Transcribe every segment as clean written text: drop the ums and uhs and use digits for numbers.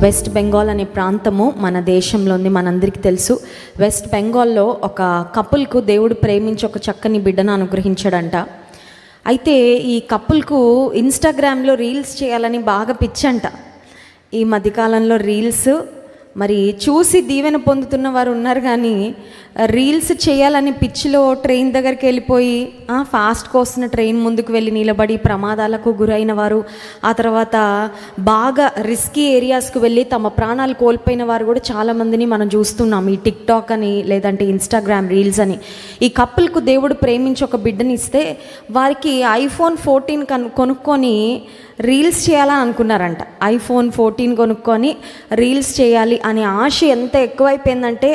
West Bengal అనే ప్రాంతము మన దేశంలో ఉంది, మనందరికీ తెలుసు. వెస్ట్ బెంగాల్లో ఒక కపుల్కు దేవుడు ప్రేమించి ఒక చక్కని బిడ్డను అనుగ్రహించాడంట. అయితే ఈ కపుల్కు ఇన్స్టాగ్రామ్లో రీల్స్ చేయాలని బాగా పిచ్చంట. ఈ మధ్యకాలంలో రీల్స్ మరి చూసి దీవెన పొందుతున్న వారు ఉన్నారు, కానీ రీల్స్ చేయాలని పిచ్చిలో ట్రైన్ దగ్గరికి వెళ్ళిపోయి ఫాస్ట్గా వస్తున్న ట్రైన్ ముందుకు వెళ్ళి నిలబడి ప్రమాదాలకు గురైన వారు, ఆ తర్వాత బాగా రిస్కీ ఏరియాస్కు వెళ్ళి తమ ప్రాణాలు కోల్పోయిన వారు కూడా చాలామందిని మనం చూస్తున్నాం. ఈ టిక్టాక్ అని లేదంటే ఇన్స్టాగ్రామ్ రీల్స్ అని. ఈ కపుల్కు దేవుడు ప్రేమించి ఒక బిడ్డని ఇస్తే వారికి ఐఫోన్ 14 కొనుక్కొని రీల్స్ చేయాలని అనుకున్నారంట. ఐఫోన్ 14 కొనుక్కొని రీల్స్ చేయాలి అనే ఆశ ఎంత ఎక్కువైపోయిందంటే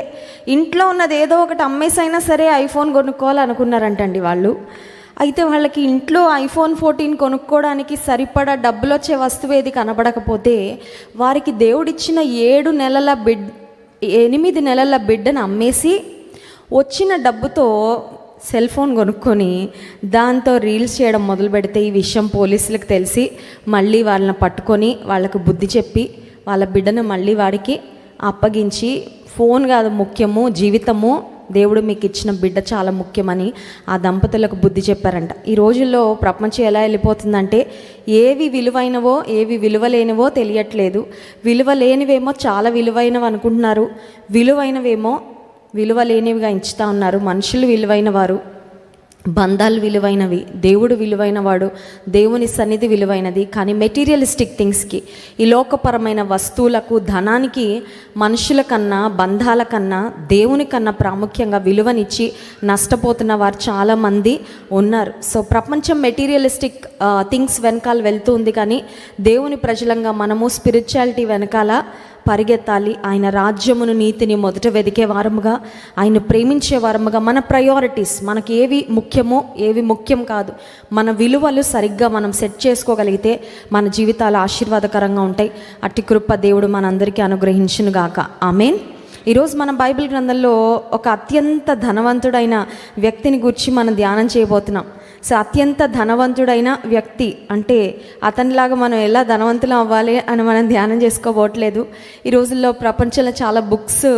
ఇంట్లో ఉన్నది ఏదో ఒకటి అమ్మేసైనా సరే ఐఫోన్ కొనుక్కోవాలనుకున్నారంటండి వాళ్ళు. అయితే వాళ్ళకి ఇంట్లో ఐఫోన్ 14 కొనుక్కోవడానికి సరిపడా డబ్బులు వచ్చే వస్తువు ఏది కనబడకపోతే వారికి దేవుడిచ్చిన 8 నెలల బిడ్డను అమ్మేసి వచ్చిన డబ్బుతో సెల్ ఫోన్ కొనుక్కొని దాంతో రీల్స్ చేయడం మొదలు పెడితే ఈ విషయం పోలీసులకు తెలిసి మళ్ళీ వాళ్ళని పట్టుకొని వాళ్ళకు బుద్ధి చెప్పి వాళ్ళ బిడ్డను మళ్ళీ వాడికి అప్పగించి, ఫోన్ కాదు ముఖ్యము, జీవితము, దేవుడు మీకు ఇచ్చిన బిడ్డ చాలా ముఖ్యమని ఆ దంపతులకు బుద్ధి చెప్పారంట. ఈ రోజుల్లో ప్రపంచం ఎలా వెళ్ళిపోతుందంటే ఏవి విలువైనవో ఏవి విలువలేనివో తెలియట్లేదు. విలువలేనివేమో చాలా విలువైనవి అనుకుంటున్నారు, విలువైనవేమో విలువలేనివిగా ఎంచుతా ఉన్నారు. మనుషులు విలువైన వారు, బంధాలు విలువైనవి, దేవుడు విలువైనవాడు, దేవుని సన్నిధి విలువైనది. కానీ మెటీరియలిస్టిక్ థింగ్స్కి, ఈ లోకపరమైన వస్తువులకు, ధనానికి మనుషుల కన్నా, బంధాల కన్నా, దేవుని కన్నా ప్రాముఖ్యంగా విలువనిచ్చి నష్టపోతున్న వారు చాలామంది ఉన్నారు. సో ప్రపంచం మెటీరియలిస్టిక్ థింగ్స్ వెనకాల వెళ్తూ ఉంది, కానీ దేవుని ప్రజలంగా మనము స్పిరిచువాలిటీ వెనకాల పరిగెత్తాలి. ఆయన రాజ్యమును, నీతిని మొదట వెదికే వారముగా, ఆయన ప్రేమించే వారముగా, మన ప్రయారిటీస్, మనకి ఏవి ముఖ్యమో ఏవి ముఖ్యం కాదు, మన విలువలు సరిగ్గా మనం సెట్ చేసుకోగలిగితే మన జీవితాలు ఆశీర్వాదకరంగా ఉంటాయి. అట్టి కృప దేవుడు మనందరికీ అనుగ్రహించునుగాక. ఆమేన్. ఈరోజు మన బైబిల్ గ్రంథంలో ఒక అత్యంత ధనవంతుడైన వ్యక్తిని గురించి మనం ధ్యానం చేయబోతున్నాం. సో అత్యంత ధనవంతుడైన వ్యక్తి అంటే అతనిలాగా మనం ఎలా ధనవంతులం అవ్వాలి అని మనం ధ్యానం చేసుకోబోట్లేదు. ఈ రోజుల్లో ప్రపంచంలో చాలా బుక్స్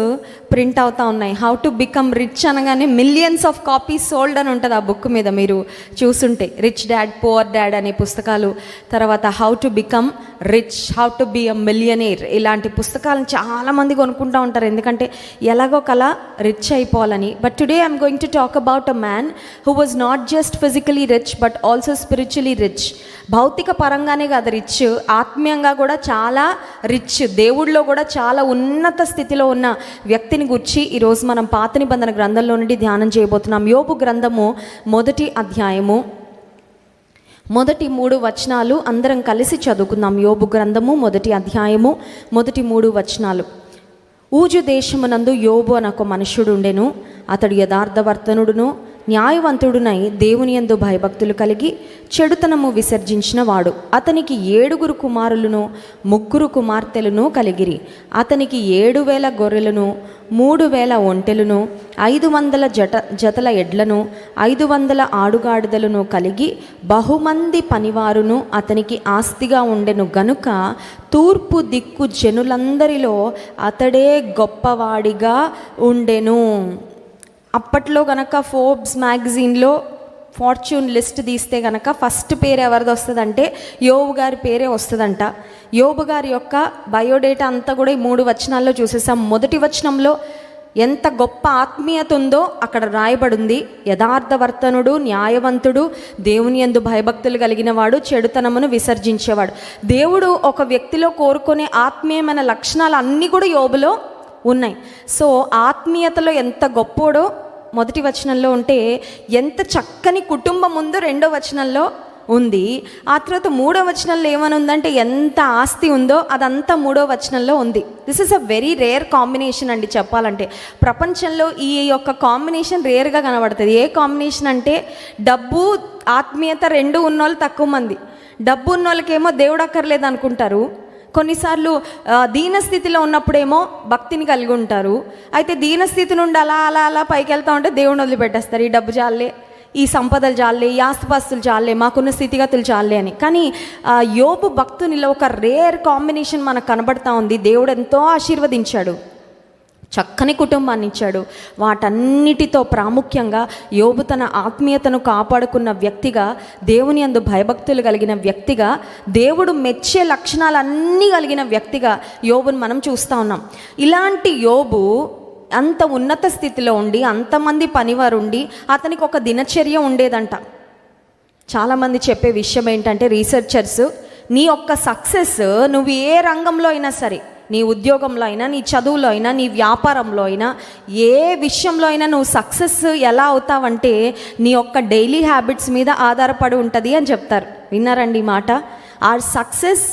ప్రింట్ అవుతూ ఉన్నాయి. హౌ టు బికమ్ రిచ్ అనగానే మిలియన్స్ ఆఫ్ కాపీస్ సోల్డ్ అని ఉంటుంది ఆ బుక్ మీద. మీరు చూసుంటే రిచ్ డాడ్ పువర్ డాడ్ అనే పుస్తకాలు, తర్వాత how to become rich, how to be a millionaire, ఇలాంటి పుస్తకాలను చాలామంది కొనుక్కుంటూ ఉంటారు, ఎందుకంటే ఎలాగో కలా రిచ్ అయిపోవాలని. But today I'm going to talk about a man who was not just physically rich but also spiritually rich. భౌతిక పరంగానే కాదు రిచ్, ఆత్మీయంగా కూడా చాలా రిచ్, దేవుడిలో కూడా చాలా ఉన్నత స్థితిలో ఉన్న వ్యక్తిని గురించి ఈరోజు మనం పాత నిబంధన గ్రంథంలో నుండి ధ్యానం చేయబోతున్నాం. యోబు గ్రంథము 1వ అధ్యాయము మొదటి 3 వచనాలు అందరం కలిసి చదువుకుందాం. యోబు గ్రంథము 1వ అధ్యాయము మొదటి 3 వచనాలు. ఊజు దేశమునందు యోబు అనే ఒక మనుష్యుడు ఉండెను. అతడు యథార్థవర్తనుడును న్యాయవంతుడునై దేవుని యందు భయభక్తులు కలిగి చెడుతనము విసర్జించిన వాడు. అతనికి 7 కుమారులను 3 కుమార్తెలను కలిగిరి. అతనికి 7,000 గొర్రెలను 3,000 ఒంటెలను 500 జతల ఎడ్లను 500 ఆడుగాడిదలను కలిగి బహుమంది పనివారును అతనికి ఆస్తిగా ఉండెను గనుక తూర్పు దిక్కు జనులందరిలో అతడే గొప్పవాడిగా ఉండెను. అప్పట్లో గనక ఫోర్బ్స్ మ్యాగజైన్లో ఫార్చ్యూన్ లిస్ట్ తీస్తే గనక ఫస్ట్ పేరు ఎవరిది వస్తుందంటే యోబు గారి పేరే వస్తుందంట. యోబు గారి యొక్క బయోడేటా అంతా కూడా ఈ 3 వచనాల్లో చూసేసాం. మొదటి వచనంలో ఎంత గొప్ప ఆత్మీయత ఉందో అక్కడ రాయబడింది. యథార్థవర్తనుడు, న్యాయవంతుడు, దేవుని యందు భయభక్తులు కలిగిన వాడు, చెడుతనమును విసర్జించేవాడు. దేవుడు ఒక వ్యక్తిలో కోరుకునే ఆత్మీయమైన లక్షణాలు అన్నీ కూడా యోబులో ఉన్నాయి. సో ఆత్మీయతలో ఎంత గొప్పోడో మొదటి వచనంలో ఉంటే, ఎంత చక్కని కుటుంబం ఉందో 2వ వచనంలో ఉంది. ఆ తర్వాత 3వ వచనంలో ఏమని ఉందంటే ఎంత ఆస్తి ఉందో అదంతా 3వ వచనంలో ఉంది. This is a very rare combination అండి. చెప్పాలంటే ప్రపంచంలో ఈ యొక్క కాంబినేషన్ రేర్గా కనబడుతుంది. ఏ కాంబినేషన్ అంటే డబ్బు ఆత్మీయత 2 ఉన్నోళ్ళు తక్కువ మంది. డబ్బు ఉన్నోళ్ళకేమో దేవుడు అక్కర్లేదు అనుకుంటారు. కొన్నిసార్లు దీనస్థితిలో ఉన్నప్పుడేమో భక్తిని కలిగి ఉంటారు. అయితే దీనస్థితి నుండి అలా అలా అలా పైకి వెళ్తూ ఉంటే దేవుని వదిలిపెట్టేస్తారు. ఈ డబ్బు చాలే, ఈ సంపదలు చాలే, ఈ ఆస్తిపాస్తులు చాలే, మాకున్న స్థితిగతులు చాలే అని. కానీ యోబు భక్తునిలో ఒక రేర్ కాంబినేషన్ మనకు కనబడతా ఉంది. దేవుడు ఎంతో ఆశీర్వదించాడు, చక్కని కుటుంబాన్ని ఇచ్చాడు. వాటన్నిటితో ప్రాముఖ్యంగా యోబు తన ఆత్మీయతను కాపాడుకున్న వ్యక్తిగా, దేవుని యందు భయభక్తులు కలిగిన వ్యక్తిగా, దేవుడు మెచ్చే లక్షణాలన్నీ కలిగిన వ్యక్తిగా యోబుని మనం చూస్తూ ఉన్నాం. ఇలాంటి యోబు అంత ఉన్నత స్థితిలో ఉండి, అంతమంది పనివారు ఉండి, అతనికి ఒక దినచర్య ఉండేదంట. చాలామంది చెప్పే విషయం ఏంటంటే, రీసెర్చర్స్, నీ యొక్క సక్సెస్ నువ్వు ఏ రంగంలో అయినా సరే, నీ ఉద్యోగంలో అయినా, నీ చదువులో అయినా, నీ వ్యాపారంలో అయినా, ఏ విషయంలో అయినా నువ్వు సక్సెస్ ఎలా అవుతావంటే నీ యొక్క డైలీ హ్యాబిట్స్ మీద ఆధారపడి ఉంటుంది అని చెప్తారు. విన్నారండి ఈ మాట? Our success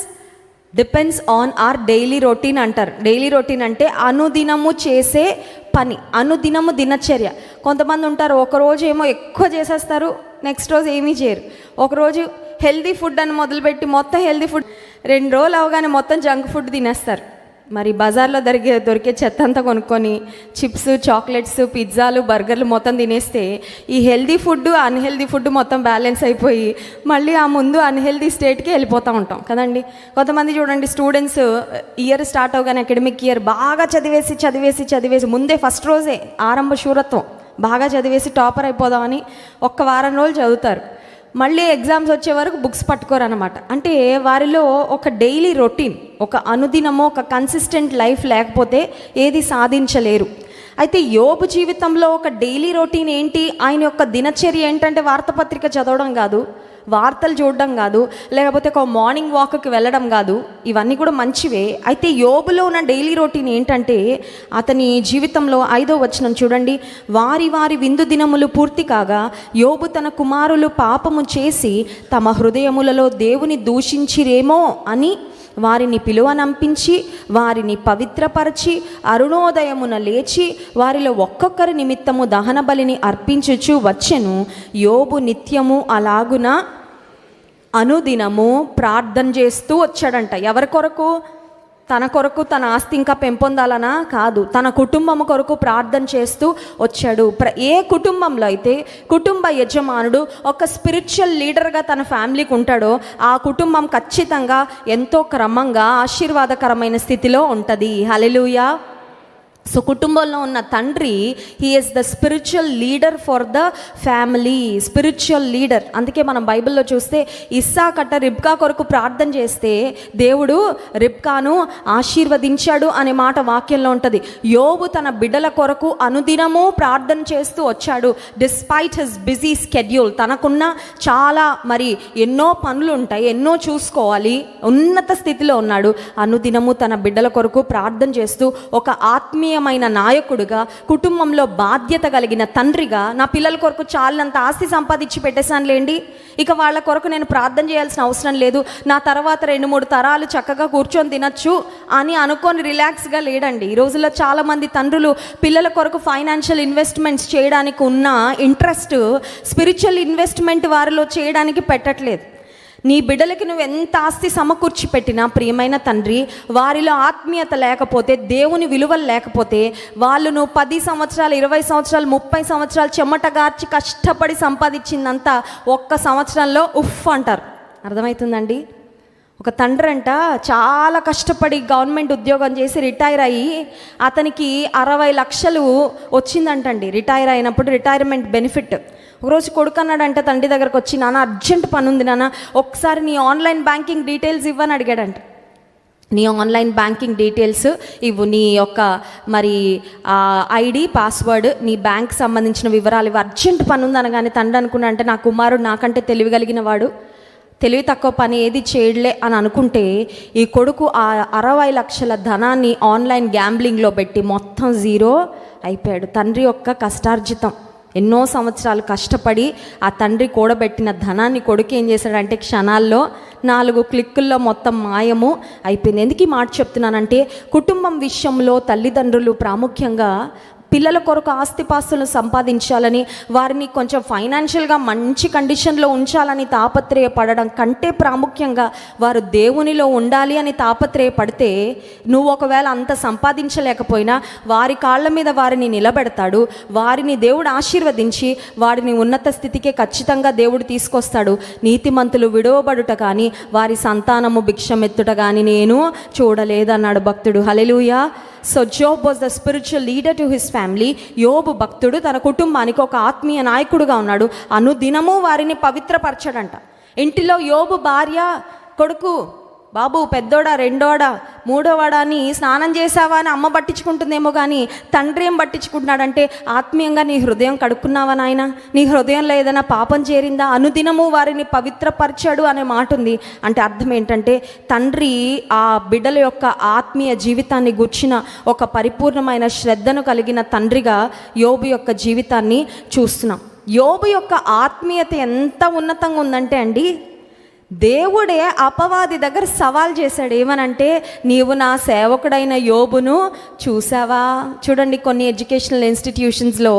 depends on our daily routine అంటారు. డైలీ రొటీన్ అంటే అనుదినము చేసే పని, అనుదినము దినచర్య. కొంతమంది ఉంటారు, ఒకరోజు ఏమో ఎక్కువ చేసేస్తారు, నెక్స్ట్ రోజు ఏమీ చేయరు. ఒకరోజు హెల్దీ ఫుడ్ అని మొదలుపెట్టి మొత్తం హెల్దీ ఫుడ్, 2 రోజులు అవగానే మొత్తం జంక్ ఫుడ్ తినేస్తారు. మరి బజార్లో దొరికే చెత్త అంతా కొనుక్కొని చిప్స్, చాక్లెట్స్, పిజ్జాలు, బర్గర్లు మొత్తం తినేస్తే ఈ హెల్దీ ఫుడ్, అన్హెల్దీ ఫుడ్ మొత్తం బ్యాలెన్స్ అయిపోయి మళ్ళీ ఆ ముందు అన్హెల్దీ స్టేట్కి వెళ్ళిపోతూ ఉంటాం కదండి. కొంతమంది చూడండి, స్టూడెంట్స్ ఇయర్ స్టార్ట్ అవగానే, అకాడమిక్ ఇయర్ బాగా చదివేసి ముందే ఫస్ట్ రోజే ఆరంభ శూరత్వం, బాగా చదివేసి టాపర్ అయిపోదామని ఒక్క వారం రోజులు చదువుతారు. మళ్ళీ ఎగ్జామ్స్ వచ్చే వరకు బుక్స్ పట్టుకోరు అనమాట. అంటే వారిలో ఒక డైలీ రొటీన్, ఒక అనుదినమో ఒక కన్సిస్టెంట్ లైఫ్ లేకపోతే ఏది సాధించలేరు. అయితే యోబు జీవితంలో ఒక డైలీ రొటీన్ ఏంటి, ఆయన యొక్క దినచర్య ఏంటంటే వార్తాపత్రిక చదవడం కాదు, వార్తలు చూడడం కాదు, లేకపోతే ఒక మార్నింగ్ వాక్కి వెళ్ళడం కాదు. ఇవన్నీ కూడా మంచివే. అయితే యోబులో ఉన్న డైలీ రొటీన్ ఏంటంటే, అతని జీవితంలో 5వ వచనం చూడండి. వారి విందు దినములు పూర్తి కాగా యోబు తన కుమారులు పాపము చేసి తమ హృదయములలో దేవుని దూషించిరేమో అని వారిని పిలువనంపించి వారిని పవిత్రపరచి అరుణోదయమున లేచి వారిలో ఒక్కొక్కరి నిమిత్తము దహన బలిని అర్పించుచు వచ్చెను. యోబు నిత్యము అలాగున అనుదినము ప్రార్థన చేస్తూ వచ్చాడంట. ఎవరి కొరకు? తన కొరకు, తన ఆస్తి ఇంకా పెంపొందాలనా కాదు, తన కుటుంబం కొరకు ప్రార్థన చేస్తూ వచ్చాడు. ఏ కుటుంబంలో అయితే కుటుంబ యజమానుడు ఒక స్పిరిచువల్ లీడర్గా తన ఫ్యామిలీకి ఉంటాడో ఆ కుటుంబం ఖచ్చితంగా ఎంతో క్రమంగా ఆశీర్వాదకరమైన స్థితిలో ఉంటుంది. హల్లెలూయా. సో కుటుంబంలో ఉన్న తండ్రి, he is the spiritual leader for the family, spiritual leader. అందుకే మనం బైబిల్లో చూస్తే ఇస్సాకట రిబ్కా కొరకు ప్రార్థన చేస్తే దేవుడు రిబ్కాను ఆశీర్వదించాడు అనే మాట వాక్యంలో ఉంటుంది. యోబు తన బిడ్డల కొరకు అనుదినము ప్రార్థన చేస్తూ వచ్చాడు. డిస్పైట్ హిస్ బిజీ స్కెడ్యూల్, తనకున్న చాలా ఎన్నో పనులు ఉంటాయి, ఎన్నో చూసుకోవాలి, ఉన్నత స్థితిలో ఉన్నాడు. అనుదినము తన బిడ్డల కొరకు ప్రార్థన చేస్తూ ఒక ఆత్మీయ నాయకుడిగా, కుటుంబంలో బాధ్యత కలిగిన తండ్రిగా, నా పిల్లల కొరకు చాలినంత ఆస్తి సంపాదించి పెట్టేశానులేండి, ఇక వాళ్ళ కొరకు నేను ప్రార్థన చేయాల్సిన అవసరం లేదు, నా తర్వాత 2-3 తరాలు చక్కగా కూర్చొని తినచ్చు అని అనుకొని రిలాక్స్గా లేడండి. ఈ రోజుల్లో చాలామంది తండ్రులు పిల్లల కొరకు ఫైనాన్షియల్ ఇన్వెస్ట్మెంట్స్ చేయడానికి ఉన్న ఇంట్రెస్ట్ స్పిరిచువల్ ఇన్వెస్ట్మెంట్ వారిలో చేయడానికి పెట్టట్లేదు. నీ బిడ్డలకి నువ్వు ఎంత ఆస్తి సమకూర్చి పెట్టినా ప్రియమైన తండ్రి, వారిలో ఆత్మీయత లేకపోతే, దేవుని విలువలు లేకపోతే, వాళ్ళు నువ్వు 10 సంవత్సరాలు, 20 సంవత్సరాలు, 30 సంవత్సరాలు చెమటగార్చి కష్టపడి సంపాదించిందంతా ఒక్క సంవత్సరంలో ఉఫ్ అంటారు. అర్థమవుతుందండి? ఒక తండ్రి అంట చాలా కష్టపడి గవర్నమెంట్ ఉద్యోగం చేసి రిటైర్ అయ్యి అతనికి 60 లక్షలు వచ్చిందంటండి. రిటైర్ అయినప్పుడు రిటైర్మెంట్ బెనిఫిట్. ఒకరోజు కొడుకు అన్నాడంట తండ్రి దగ్గరకు వచ్చి, నాన్న అర్జెంట్ పని ఉంది నాన్న, ఒకసారి నీ ఆన్లైన్ బ్యాంకింగ్ డీటెయిల్స్ ఇవ్వని అడిగాడంట. నీ ఆన్లైన్ బ్యాంకింగ్ డీటెయిల్స్ ఇవ్వు, నీ యొక్క ఐడి, పాస్వర్డ్, నీ బ్యాంక్ సంబంధించిన వివరాలు ఇవ్వు, అర్జెంట్ పని ఉంది అనగానే తండ్రి అనుకున్నా అంటే నా కుమారుడు నాకంటే తెలివిగలిగిన వాడు, తెలివి తక్కువ పని ఏది చేయలే అని అనుకుంటే ఈ కొడుకు ఆ 60 లక్షల ధనాన్ని ఆన్లైన్ గ్యాంబ్లింగ్లో పెట్టి మొత్తం జీరో అయిపోయాడు. తండ్రి యొక్క కష్టార్జితం, ఎన్నో సంవత్సరాలు కష్టపడి ఆ తండ్రి కూడబెట్టిన ధనాన్ని కొడుకు ఏం చేశాడంటే క్షణాల్లో 4 క్లిక్కుల్లో మొత్తం మాయము అయిపోయింది. ఎందుకు ఈ మాట చెప్తున్నానంటే, కుటుంబం విషయంలో తల్లిదండ్రులు ప్రాముఖ్యంగా పిల్లల కొరకు ఆస్తిపాస్తులను సంపాదించాలని, వారిని కొంచెం ఫైనాన్షియల్గా మంచి కండిషన్లో ఉంచాలని తాపత్రయపడడం కంటే ప్రాముఖ్యంగా వారు దేవునిలో ఉండాలి అని తాపత్రయపడితే, నువ్వు ఒకవేళ అంత సంపాదించలేకపోయినా వారి కాళ్ళ మీద వారిని నిలబెడతాడు. వారిని దేవుడు ఆశీర్వదించి వారిని ఉన్నత స్థితికే ఖచ్చితంగా దేవుడు తీసుకొస్తాడు. నీతిమంతులు విడవబడుట కానీ వారి సంతానము భిక్షమెత్తుట కానీ నేను చూడలేదన్నాడు భక్తుడు. Hallelujah. So Job was the spiritual leader to his family. యోబు భక్తుడు తన కుటుంబానికి ఒక ఆత్మీయ నాయకుడుగా ఉన్నాడు. అనుదినము వారిని పవిత్రపరచడంట. ఇంటిలో యోబు భార్య, కొడుకు, బాబు పెద్దోడా రెండోడా మూడోవాడా అని స్నానం చేసావా అని అమ్మ పట్టించుకుంటుందేమో, కానీ తండ్రి ఏం పట్టించుకుంటున్నాడంటే, ఆత్మీయంగా నీ హృదయం కడుక్కున్నావా నాయన, నీ హృదయంలో ఏదైనా పాపం చేరిందా, అనుదినము వారిని పవిత్రపరిచాడు అనే మాట ఉంది. అంటే అర్థం ఏంటంటే, తండ్రి ఆ బిడ్డల యొక్క ఆత్మీయ జీవితాన్ని గూర్చిన ఒక పరిపూర్ణమైన శ్రద్ధను కలిగిన తండ్రిగా యోబు యొక్క జీవితాన్ని చూస్తున్నాం. యోబు యొక్క ఆత్మీయత ఎంత ఉన్నతంగా ఉందంటే అండి, దేవుడే అపవాది దగ్గర సవాల్ చేశాడు. ఏమనంటే, నీవు నా సేవకుడైన యోబును చూసావా? చూడండి, కొన్ని ఎడ్యుకేషనల్ ఇన్స్టిట్యూషన్స్లో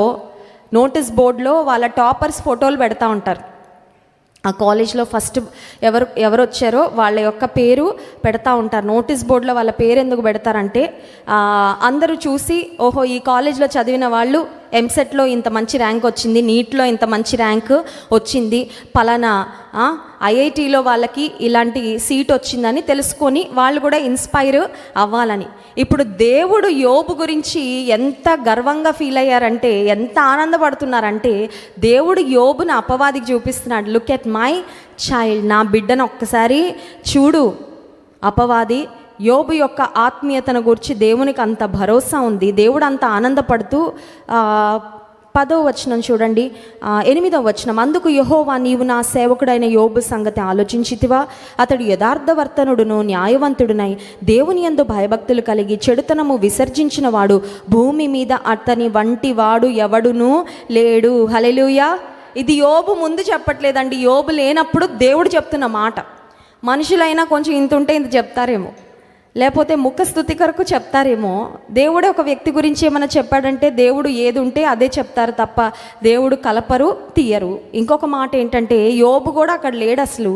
నోటీస్ బోర్డులో వాళ్ళ టాపర్స్ ఫోటోలు పెడతా ఉంటారు. ఆ కాలేజ్లో ఫస్ట్ ఎవరు వచ్చారో వాళ్ళ యొక్క పేరు పెడతా ఉంటారు. నోటీస్ బోర్డులో వాళ్ళ పేరు ఎందుకు పెడతారంటే, అందరూ చూసి, ఓహో ఈ కాలేజ్లో చదివిన వాళ్ళు ఎంసెట్లో ఇంత మంచి ర్యాంక్ వచ్చింది, నీట్లో ఇంత మంచి ర్యాంక్ వచ్చింది, పలానా ఐఐటీలో వాళ్ళకి ఇలాంటి సీట్ వచ్చిందని తెలుసుకొని వాళ్ళు కూడా ఇన్స్పైర్ అవ్వాలని. ఇప్పుడు దేవుడు యోబు గురించి ఎంత గర్వంగా ఫీల్ అయ్యారంటే, ఎంత ఆనందపడుతున్నారంటే, దేవుడు యోబుని అపవాదికి చూపిస్తున్నాడు. లుక్ ఎట్ మై చైల్డ్, నా బిడ్డను ఒక్కసారి చూడు. అపవాది యోబు యొక్క ఆత్మీయతను గురించి దేవునికి అంత భరోసా ఉంది. దేవుడు అంత ఆనందపడుతూ 10వ వచనం చూడండి, 8వ వచనం, అందుకు యెహోవా, నీవు నా సేవకుడైన యోబు సంగతి ఆలోచించితివా? అతడు యథార్థవర్తనుడును న్యాయవంతుడునై దేవుని యందు భయభక్తులు కలిగి చెడుతనము విసర్జించిన వాడు, భూమి మీద అతని వంటి వాడు ఎవడునూ లేడు. హల్లెలూయా. ఇది యోబు ముందు చెప్పట్లేదండి, యోబు లేనప్పుడు దేవుడు చెప్తున్న మాట. మనుషులైనా కొంచెం ఇంత ఉంటే ఇంత చెప్తారేమో, లేకపోతే ముఖస్థుతి కొరకు చెప్తారేమో. దేవుడే ఒక వ్యక్తి గురించి ఏమైనా చెప్పాడంటే దేవుడు ఏది ఉంటే అదే చెప్తారు తప్ప దేవుడు కలపరు, తీయరు. ఇంకొక మాట ఏంటంటే, యోబు కూడా అక్కడ లేడు అసలు.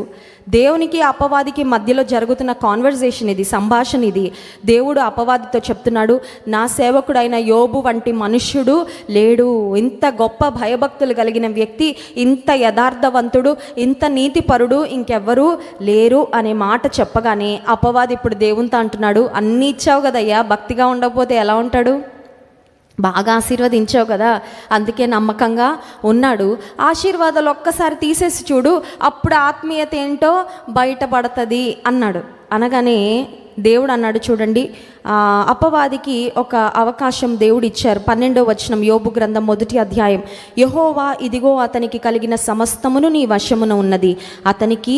దేవునికి అపవాదికి మధ్యలో జరుగుతున్న కాన్వర్జేషన్ ఇది, సంభాషణ ఇది. దేవుడు అపవాదితో చెప్తున్నాడు, నా సేవకుడైన యోబు వంటి మనుష్యుడు లేడు. ఇంత గొప్ప భయభక్తులు కలిగిన వ్యక్తి, ఇంత యథార్థవంతుడు, ఇంత నీతిపరుడు ఇంకెవ్వరూ లేరు అనే మాట చెప్పగానే అపవాది ఇప్పుడు దేవునితో అంటున్నాడు, అన్నీ ఇచ్చావు కదయ్యా, భక్తిగా ఉండకపోతే ఎలా ఉంటాడు? బాగా ఆశీర్వదించావు కదా, అందుకే నమ్మకంగా ఉన్నాడు. ఆశీర్వాదాలు ఒక్కసారి తీసేసి చూడు, అప్పుడు ఆత్మీయత ఏంటో బయటపడుతుంది అన్నాడు. అనగానే దేవుడు అన్నాడు, చూడండి, అపవాదికి ఒక అవకాశం దేవుడు ఇచ్చారు. 12వ వచనం, యోబు గ్రంథం 1వ అధ్యాయం, యెహోవా, ఇదిగో అతనికి కలిగిన సమస్తమును నీ వశమున ఉన్నది, అతనికి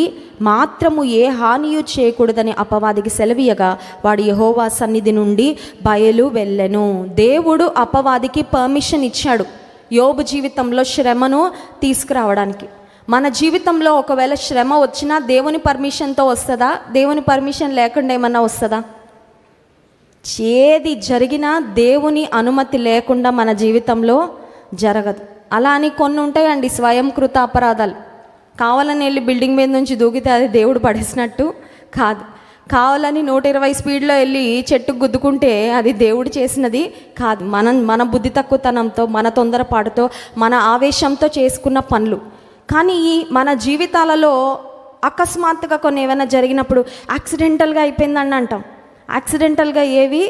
మాత్రము ఏ హానియు చేయకూడదని అపవాదికి సెలవీయగా వాడు యెహోవా సన్నిధి నుండి బయలు వెళ్ళెను. దేవుడు అపవాదికి పర్మిషన్ ఇచ్చాడు యోబు జీవితంలో శ్రమను తీసుకురావడానికి. మన జీవితంలో ఒకవేళ శ్రమ వచ్చినా దేవుని పర్మిషన్తో వస్తుందా? దేవుని పర్మిషన్ లేకుండా ఏమన్నా వస్తుందా? ఏది జరిగినా దేవుని అనుమతి లేకుండా మన జీవితంలో జరగదు. అలా అని కొన్ని ఉంటాయండి స్వయంకృత అపరాధాలు. కావాలని వెళ్ళి బిల్డింగ్ మీద నుంచి దూకితే అది దేవుడు పడేసినట్టు కాదు. కావాలని 120 స్పీడ్లో వెళ్ళి చెట్టుకు గుద్దుకుంటే అది దేవుడు చేసినది కాదు. మన బుద్ధి తక్కువతనంతో, మన తొందరపాటుతో, మన ఆవేశంతో చేసుకున్న పనులు. కానీ మన జీవితాలలో అకస్మాత్తుగా కొన్ని ఏమైనా జరిగినప్పుడు యాక్సిడెంటల్గా అయిపోయిందని అంటాం. యాక్సిడెంటల్గా ఏవి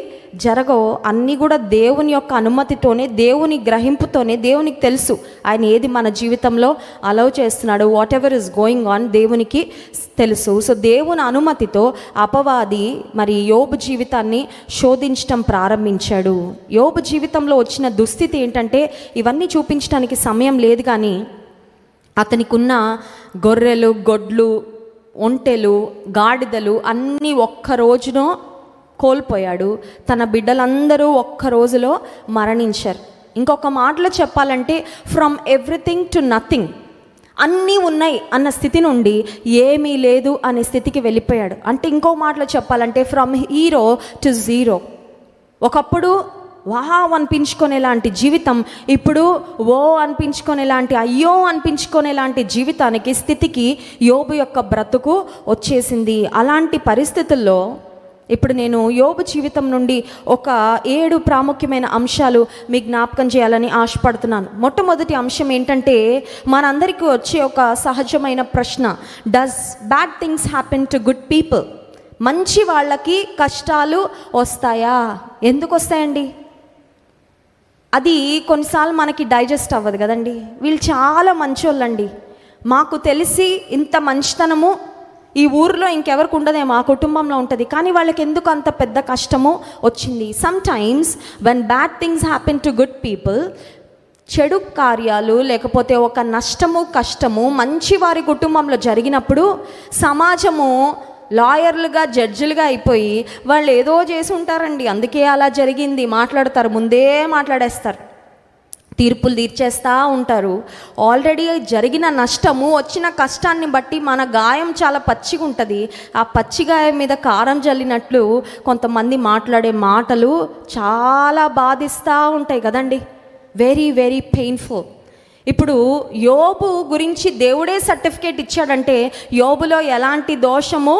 జరగవు, అన్నీ కూడా దేవుని యొక్క అనుమతితోనే, దేవుని గ్రహింపుతోనే. దేవునికి తెలుసు ఆయన ఏది మన జీవితంలో అలౌ చేస్తున్నాడు. What ever is going on దేవునికి తెలుసు. సో దేవుని అనుమతితో అపవాది మరి యోబు జీవితాన్ని శోధించటం ప్రారంభించాడు. యోబు జీవితంలో వచ్చిన దుస్థితి ఏంటంటే, ఇవన్నీ చూపించడానికి సమయం లేదు, కానీ అతనికి ఉన్న గొర్రెలు, గొడ్లు, ఒంటెలు, గాడిదలు అన్నీ ఒక్క రోజునో కోల్పోయాడు. తన బిడ్డలందరూ ఒక్క రోజులో మరణించారు. ఇంకొక మాటలో చెప్పాలంటే, ఫ్రమ్ ఎవ్రీథింగ్ టు నథింగ్, అన్నీ ఉన్నాయి అన్న స్థితి నుండి ఏమీ లేదు అనే స్థితికి వెళ్ళిపోయాడు. అంటే ఇంకో మాటలో చెప్పాలంటే, ఫ్రమ్ హీరో టు జీరో. ఒకప్పుడు వావ్ అనిపించుకునేలాంటి జీవితం ఇప్పుడు ఓ అనిపించుకునేలాంటి, అయ్యో అనిపించుకునేలాంటి జీవితానికి, స్థితికి యోబు యొక్క బ్రతుకు వచ్చేసింది. అలాంటి పరిస్థితుల్లో ఇప్పుడు నేను యోబు జీవితం నుండి ఒక 7 ప్రాముఖ్యమైన అంశాలు మీకు జ్ఞాపకం చేయాలని ఆశపడుతున్నాను. మొట్టమొదటి అంశం ఏంటంటే, మనందరికీ వచ్చే ఒక సహజమైన ప్రశ్న, does bad things happen to good people? మంచి వాళ్ళకి కష్టాలు వస్తాయా? ఎందుకు వస్తాయండి? అది కొన్నిసార్లు మనకి డైజెస్ట్ అవ్వదు కదండి. వీళ్ళు చాలా మంచోళ్ళండి, మాకు తెలిసి ఇంత మంచితనము ఈ ఊరిలో ఇంకెవరికి ఉండదే, మా కుటుంబంలో ఉంటుంది, కానీ వాళ్ళకి ఎందుకు అంత పెద్ద కష్టము వచ్చింది? Some times when bad things happen to good people, చెడు కార్యాలు లేకపోతే ఒక నష్టము కష్టము మంచి వారి కుటుంబంలో జరిగినప్పుడు సమాజము లాయర్లుగా జడ్జిలుగా అయిపోయి వాళ్ళు ఏదో చేసి ఉంటారండి, అందుకే అలా జరిగింది మాట్లాడతారు, ముందే మాట్లాడేస్తారు, తీర్పులు తీర్చేస్తూ ఉంటారు. ఆల్రెడీ జరిగిన నష్టము, వచ్చిన కష్టాన్ని బట్టి మన గాయం చాలా పచ్చిగా ఉంటుంది. ఆ పచ్చి గాయం మీద కారం జల్లినట్లు కొంతమంది మాట్లాడే మాటలు చాలా బాధిస్తూ ఉంటాయి కదండి. Very very painful. ఇప్పుడు యోబు గురించి దేవుడే సర్టిఫికేట్ ఇచ్చాడంటే యోబులో ఎలాంటి దోషము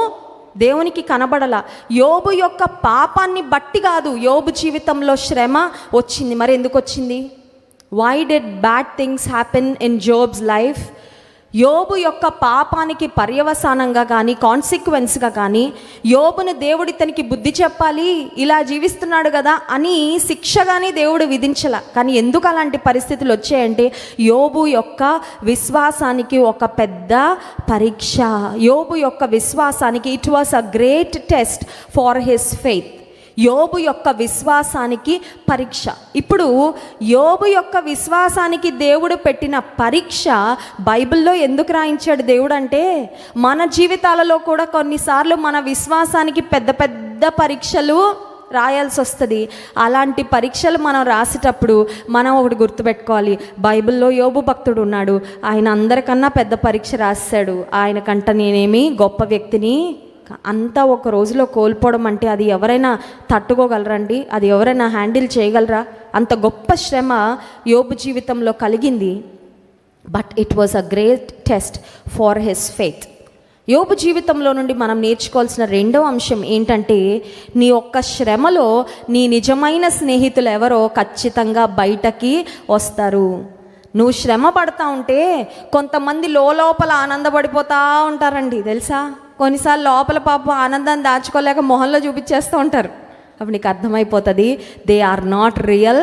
దేవునికి కనబడలా. యోబు యొక్క పాపాన్ని బట్టి కాదు యోబు జీవితంలో శ్రమ వచ్చింది. మరి ఎందుకు వచ్చింది? Why did bad things happen in Job's life? యోబు యొక్క పాపానికి పర్యవసానంగా కానీ కాన్సిక్వెన్స్గా కానీ యోబును దేవుడు ఇతనికి బుద్ధి చెప్పాలి, ఇలా జీవిస్తున్నాడు కదా అని శిక్షగానే దేవుడు విధించలా. కానీ ఎందుకు అలాంటి పరిస్థితులు వచ్చాయంటే యోబు యొక్క విశ్వాసానికి ఒక పెద్ద పరీక్ష. యోబు యొక్క విశ్వాసానికి it was a great test for his faith. యోబు యొక్క విశ్వాసానికి పరీక్ష. ఇప్పుడు యోబు యొక్క విశ్వాసానికి దేవుడు పెట్టిన పరీక్ష బైబిల్లో ఎందుకు రాయించాడు దేవుడు అంటే, మన జీవితాలలో కూడా కొన్నిసార్లు మన విశ్వాసానికి పెద్ద పెద్ద పరీక్షలు రాయాల్సి వస్తుంది. అలాంటి పరీక్షలు మనం రాసేటప్పుడు మనం ఒకటి గుర్తుపెట్టుకోవాలి, బైబిల్లో యోబు భక్తుడు ఉన్నాడు, ఆయన అందరికన్నా పెద్ద పరీక్ష రాశాడు, ఆయన కంట నేనేమి గొప్ప వ్యక్తిని అంతా ఒక రోజులో కోల్పోవడం అంటే అది ఎవరైనా తట్టుకోగలరండి? అది ఎవరైనా హ్యాండిల్ చేయగలరా? అంత గొప్ప శ్రమ యోబు జీవితంలో కలిగింది. But it was a great test for his faith. యోబు జీవితంలో నుండి మనం నేర్చుకోవాల్సిన రెండవ అంశం ఏంటంటే, నీ ఒక్క శ్రమలో నీ నిజమైన స్నేహితులు ఎవరో ఖచ్చితంగా బయటకి వస్తారు. నువ్వు శ్రమ పడతా ఉంటే కొంతమంది లోపల ఆనందపడిపోతూ ఉంటారండి, తెలుసా? కొన్నిసార్లు లోపల పాపం ఆనందాన్ని దాచుకోలేక మొహంలో చూపించేస్తూ ఉంటారు. అప్పుడు నీకు అర్థమైపోతుంది దే ఆర్ నాట్ రియల్.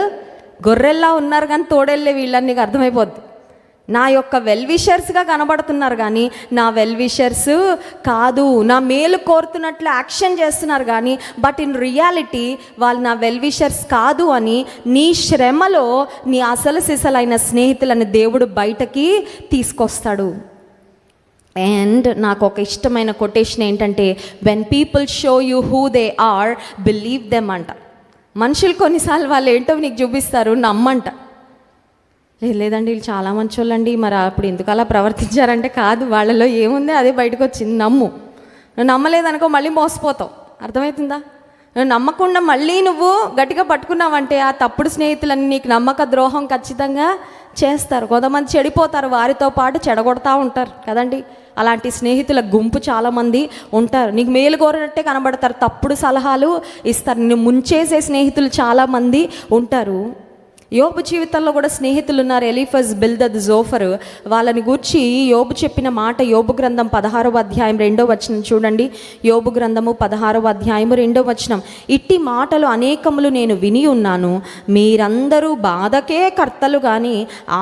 గొర్రెల్లా ఉన్నారు కానీ తోడెళ్ళే వీళ్ళని నీకు అర్థమైపోద్ది. నా యొక్క వెల్ విషర్స్గా కనబడుతున్నారు కానీ నా వెల్ విషర్స్ కాదు, నా మేలు కోరుతున్నట్లు యాక్షన్ చేస్తున్నారు కానీ బట్ ఇన్ రియాలిటీ వాళ్ళు నా వెల్ విషర్స్ కాదు అని నీ శ్రమలో నీ అసలు సిసలైన స్నేహితులను దేవుడు బయటకి తీసుకొస్తాడు. అండ్ నాకు ఒక ఇష్టమైన కొటేషన్ ఏంటంటే, when people show you who they are believe them అంట. మనుషులు కొన్నిసార్లు వాళ్ళు ఏంటో నీకు చూపిస్తారు, నమ్మంట. లేదండి వీళ్ళు చాలా మంచి వాళ్ళండి, మరి అప్పుడు ఎందుకు అలా ప్రవర్తించారంటే, కాదు వాళ్ళలో ఏముంది అదే బయటకు వచ్చింది, నమ్ము. నువ్వు నమ్మలేదనుకో మళ్ళీ మోసపోతావు. అర్థమవుతుందా? నువ్వు నమ్మకుండా మళ్ళీ నువ్వు గట్టిగా పట్టుకున్నావంటే ఆ తప్పుడు స్నేహితులని నీకు నమ్మక ద్రోహం ఖచ్చితంగా చేస్తారు. కొంతమంది చెడిపోతారు, వారితో పాటు చెడగొడతా ఉంటారు కదండి. అలాంటి స్నేహితుల గుంపు చాలామంది ఉంటారు. నీకు మేలు కోరినట్టే కనబడతారు, తప్పుడు సలహాలు ఇస్తారు, నిన్ను ముంచేసే స్నేహితులు చాలామంది ఉంటారు. యోబు జీవితంలో కూడా స్నేహితులు ఉన్నారు. Eliphaz, Bildad, Zophar. వాళ్ళని గూర్చి యోబు చెప్పిన మాట యోబు గ్రంథం 16వ అధ్యాయం 2వ వచనం చూడండి. యోబు గ్రంథము 16వ అధ్యాయము 2వ వచనం. ఇట్టి మాటలు అనేకములు నేను విని ఉన్నాను, మీరందరూ బాధకే కర్తలు కానీ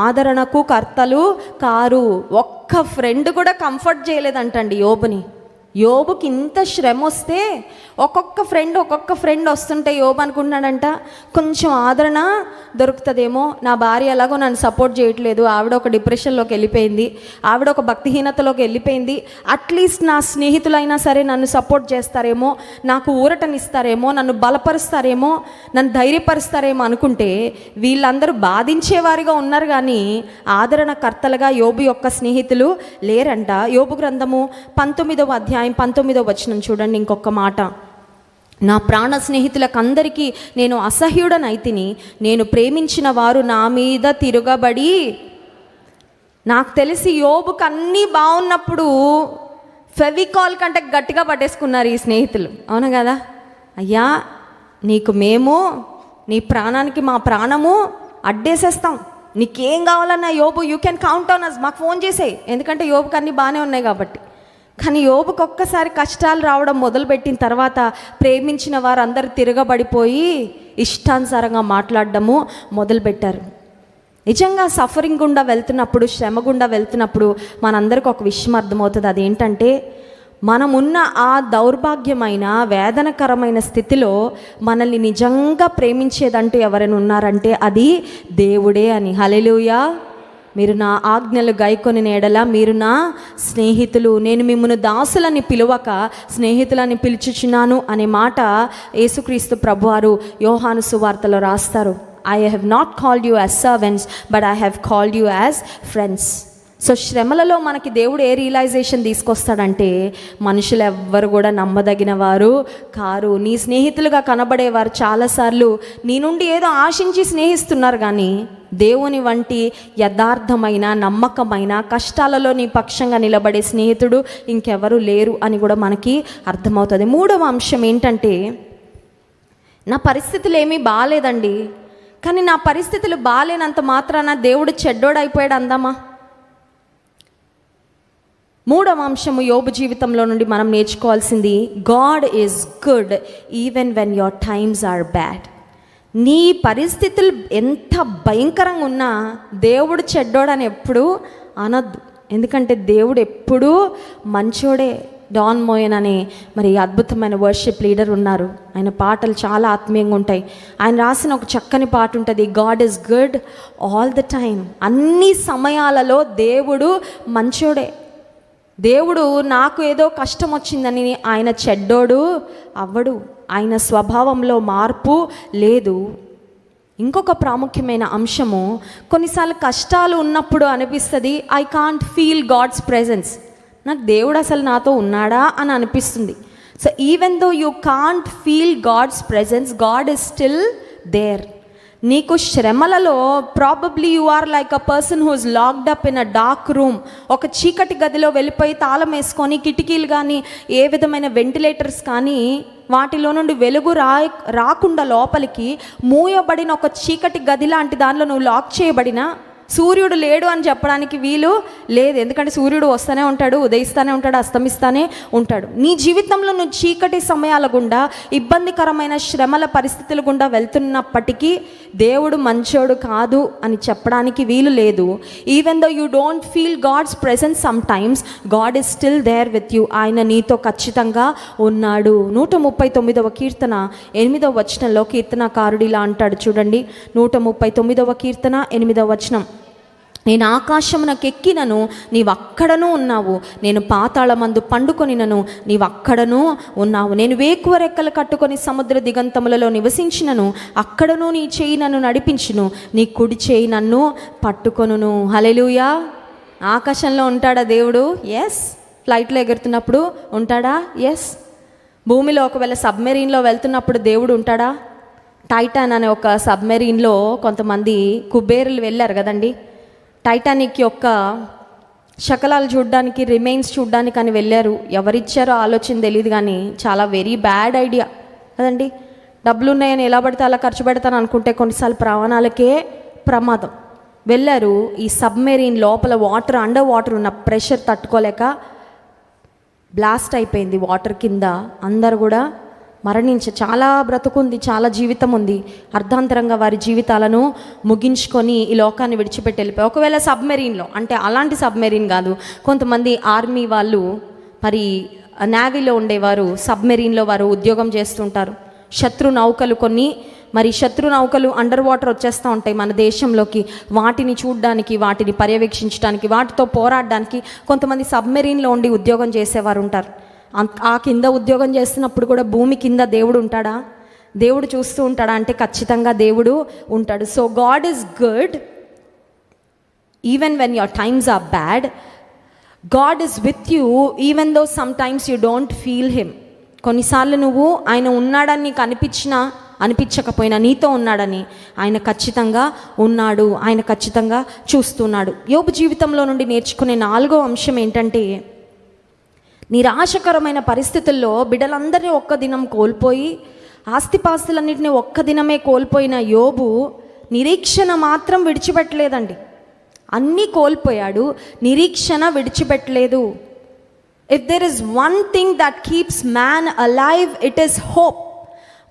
ఆదరణకు కర్తలు కారు. ఒక్క ఫ్రెండ్ కూడా కంఫర్ట్ చేయలేదంటండి యోబుని. యోబుకి ఇంత శ్రమ వస్తే ఒక్కొక్క ఫ్రెండ్ వస్తుంటే యోబు అనుకుంటున్నాడంట, కొంచెం ఆదరణ దొరుకుతుందేమో, నా భార్య ఎలాగో నన్ను సపోర్ట్ చేయట్లేదు, ఆవిడ ఒక డిప్రెషన్లోకి వెళ్ళిపోయింది, ఆవిడ ఒక భక్తిహీనతలోకి వెళ్ళిపోయింది, అట్లీస్ట్ నా స్నేహితులైనా సరే నన్ను సపోర్ట్ చేస్తారేమో, నాకు ఊరటనిస్తారేమో, నన్ను బలపరుస్తారేమో, నన్ను ధైర్యపరుస్తారేమో అనుకుంటే వీళ్ళందరూ బాధించేవారిగా ఉన్నారు కానీ ఆదరణకర్తలుగా యోబు యొక్క స్నేహితులు లేరంట. యోబు గ్రంథము 19వ అధ్యాయం 19వ వచనం చూడండి. ఇంకొక మాట, నా ప్రాణ స్నేహితులకు అందరికీ నేను అసహ్యుడనైతిని, నేను ప్రేమించిన వారు నా మీద తిరగబడి. నాకు తెలిసి యోబుకు అన్నీ బాగున్నప్పుడు ఫెవికాల్ కంటే గట్టిగా పట్టేసుకున్నారు ఈ స్నేహితులు, అవును కదా? అయ్యా నీకు మేము, నీ ప్రాణానికి మా ప్రాణము అడ్డేసేస్తాం, నీకేం కావాలన్నా యోబు you can count on us, మాకు ఫోన్ చేసేయి, ఎందుకంటే యోబుకు అన్నీ బాగానే ఉన్నాయి కాబట్టి. కానీ యోబుకు ఒక్కసారి కష్టాలు రావడం మొదలుపెట్టిన తర్వాత ప్రేమించిన వారు అందరు తిరగబడిపోయి ఇష్టానుసారంగా మాట్లాడడము మొదలుపెట్టారు. నిజంగా సఫరింగ్ గుండా వెళ్తున్నప్పుడు, శ్రమ గుండా వెళ్తున్నప్పుడు మనందరికీ ఒక విషయం అర్థమవుతుంది. అదేంటంటే మనమున్న ఆ దౌర్భాగ్యమైన వేదనకరమైన స్థితిలో మనల్ని నిజంగా ప్రేమించేదంటూ ఎవరైనా ఉన్నారంటే అది దేవుడే అని. హల్లెలూయా. మీరు నా ఆజ్ఞలు గైకొని ఎడల మీరు నా స్నేహితులు, నేను మిమ్మల్ని దాసులని పిలువక స్నేహితులని పిలుచుచున్నాను అనే మాట యేసుక్రీస్తు ప్రభువారు యోహాను సువార్తలో రాస్తారు. I have not called you as servants, but I have called you as friends. So శ్రమలలో మనకి దేవుడు ఏ రియలైజేషన్ తీసుకొస్తాడంటే మనుషులు ఎవ్వరు కూడా నమ్మదగిన వారు కారు. నీ స్నేహితులుగా కనబడేవారు చాలాసార్లు నీ నుండి ఏదో ఆశించి స్నేహిస్తున్నారు, కానీ దేవుని వంటి యథార్థమైన నమ్మకమైన కష్టాలలో నీ పక్షంగా నిలబడే స్నేహితుడు ఇంకెవరు లేరు అని కూడా మనకి అర్థమవుతుంది. మూడవ అంశం ఏంటంటే, నా పరిస్థితులు ఏమీ బాగాలేదండి, కానీ నా పరిస్థితులు బాగాలేనంత మాత్రాన దేవుడు చెడ్డోడైపోయాడు అందామా? మూడవ అంశము యోబు జీవితంలో నుండి మనం నేర్చుకోవాల్సింది, God is good even when your times are bad. నీ పరిస్థితులు ఎంత భయంకరంగా ఉన్నా దేవుడు చెడ్డోడని ఎప్పుడు అనొద్దు, ఎందుకంటే దేవుడు ఎప్పుడూ మంచోడే. డాన్ మోయన్ అనే మరి అద్భుతమైన వర్షిప్ లీడర్ ఉన్నారు, ఆయన పాటలు చాలా ఆత్మీయంగా ఉంటాయి. ఆయన రాసిన ఒక చక్కని పాట ఉంటుంది, God is good all the time. అన్ని సమయాలలో దేవుడు మంచోడే. దేవుడు నాకు ఏదో కష్టం వచ్చిందని ఆయన చెడ్డోడు అవ్వడు, ఆయన స్వభావంలో మార్పు లేదు. ఇంకొక ప్రాముఖ్యమైన అంశము, కొన్నిసార్లు కష్టాలు ఉన్నప్పుడు అనిపిస్తుంది I can't feel God's presence, నాకు దేవుడు అసలు నాతో ఉన్నాడా అని అనిపిస్తుంది. So even though you can't feel God's presence, God is still there. నీకు శ్రమలలో probably you are like a person who is locked up in a dark room. ఒక చీకటి గదిలో వెళ్ళిపోయి తాళం వేసుకొని కిటికీలు కానీ ఏ విధమైన వెంటిలేటర్స్ కానీ వాటిలో నుండి వెలుగు రాకుండా లోపలికి మూయబడిన ఒక చీకటి గది లాంటి దానిలో నువ్వు లాక్ చేయబడిన, సూర్యుడు లేడు అని చెప్పడానికి వీలు లేదు, ఎందుకంటే సూర్యుడు వస్తూనే ఉంటాడు, ఉదయిస్తూనే ఉంటాడు, అస్తమిస్తూనే ఉంటాడు. నీ జీవితంలో నువ్వు చీకటి సమయాల గుండా, ఇబ్బందికరమైన శ్రమల పరిస్థితుల గుండా వెళ్తున్నప్పటికీ దేవుడు మంచోడు కాదు అని చెప్పడానికి వీలు లేదు. Even though you don't feel God's presence sometimes, God is still there with you. ఆయన నీతో ఖచ్చితంగా ఉన్నాడు. 139వ కీర్తన 8వ వచనంలో కీర్తనకారుడు ఇలా అంటాడు, చూడండి. 139వ కీర్తన 8వ వచనం, నేను ఆకాశమునకెక్కినను నీవక్కడనూ ఉన్నావు, నేను పాతాళమందు పండుకొనినను నీవక్కడనూ ఉన్నావు, నేను వేకువ రెక్కలు కట్టుకొని సముద్ర దిగంతములలో నివసించినను అక్కడనూ నీ చేయి నన్ను నడిపించును, నీ కుడి చేయి నన్ను పట్టుకొనును. హల్లెలూయా. ఆకాశంలో ఉంటాడా దేవుడు? ఎస్. ఫ్లైట్లో ఎగురుతున్నప్పుడు ఉంటాడా? ఎస్. భూమిలో ఒకవేళ సబ్మెరీన్లో వెళ్తున్నప్పుడు దేవుడు ఉంటాడా? టైటాన్ అనే ఒక సబ్మెరీన్లో కొంతమంది కుబేరులు వెళ్ళారు కదండి. టైటానిక్ యొక్క శకలాలు చూడడానికి, రిమైన్స్ చూడడానికి అని వెళ్ళారు. ఎవరిచ్చారో ఆలోచన తెలియదు, కానీ చాలా వెరీ బ్యాడ్ ఐడియా కదండి. డబ్బులు ఉన్నాయని ఎలా పడితే అలా ఖర్చు పెడతాను అనుకుంటే కొన్నిసార్లు ప్రాణాలకే ప్రమాదం. వెళ్ళారు. ఈ సబ్మెరీన్ లోపల వాటర్, అండర్ వాటర్ ఉన్న ప్రెషర్ తట్టుకోలేక బ్లాస్ట్ అయిపోయింది వాటర్ కింద. అందరు కూడా చాలా బ్రతుకుంది, చాలా జీవితం ఉంది. అర్ధాంతరంగా వారి జీవితాలను ముగించుకొని ఈ లోకాన్ని విడిచిపెట్టి వెళ్ళిపోయి, ఒకవేళ సబ్మెరీన్లో అంటే అలాంటి సబ్మెరీన్ కాదు, కొంతమంది ఆర్మీ వాళ్ళు మరి నేవీలో ఉండేవారు సబ్మెరీన్లో వారు ఉద్యోగం చేస్తుంటారు. శత్రు నౌకలు శత్రు నౌకలు అండర్ వాటర్ వచ్చేస్తూ ఉంటాయి మన దేశంలోకి. వాటిని చూడడానికి, వాటిని పర్యవేక్షించడానికి, వాటితో పోరాడడానికి కొంతమంది సబ్మెరీన్లో ఉండి ఉద్యోగం చేసేవారు ఉంటారు. ఆ కింద ఉద్యోగం చేస్తున్నప్పుడు కూడా భూమి కింద దేవుడు ఉంటాడా? దేవుడు చూస్తూ ఉంటాడా అంటే ఖచ్చితంగా దేవుడు ఉంటాడు. So God is good even when your times are bad. God is with you even though sometimes you don't feel him. కొన్నిసార్లు నువ్వు ఆయన ఉన్నాడని నీకు అనిపించకపోయినా నీతో ఉన్నాడని, ఆయన ఖచ్చితంగా ఉన్నాడు, ఆయన ఖచ్చితంగా చూస్తున్నాడు. యోబు జీవితంలో నుండి నేర్చుకునే 4వ అంశం ఏంటంటే, నిరాశకరమైన పరిస్థితుల్లో బిడ్డలందరినీ ఒక్క దినం కోల్పోయి, ఆస్తిపాస్తులన్నింటినీ ఒక్క దినమే కోల్పోయిన యోబు నిరీక్షణ మాత్రం విడిచిపెట్టలేదండి. అన్నీ కోల్పోయాడు, నిరీక్షణ విడిచిపెట్టలేదు. If there is one thing that keeps man alive, it is hope.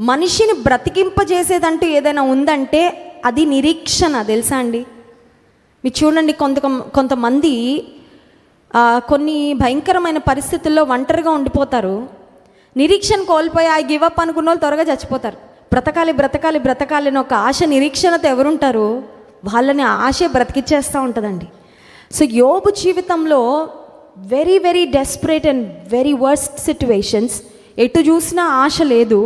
మనిషిని బ్రతికింపజేసేదంటూ ఏదైనా ఉందంటే అది నిరీక్షణ, తెలుసా అండి? మీరు చూడండి, కొంతమంది కొన్ని భయంకరమైన పరిస్థితుల్లో ఒంటరిగా ఉండిపోతారు. నిరీక్షణ కోల్పోయి ఆ గివప్ అనుకున్న వాళ్ళు త్వరగా చచ్చిపోతారు. బ్రతకాలి బ్రతకాలి బ్రతకాలి అని ఒక ఆశ, నిరీక్షణతో ఎవరుంటారు, వాళ్ళని ఆశ బ్రతికిచ్చేస్తూ ఉంటుందండి. సో యోబు జీవితంలో very very desperate and very worst situations. ఎటు చూసినా ఆశ లేదు,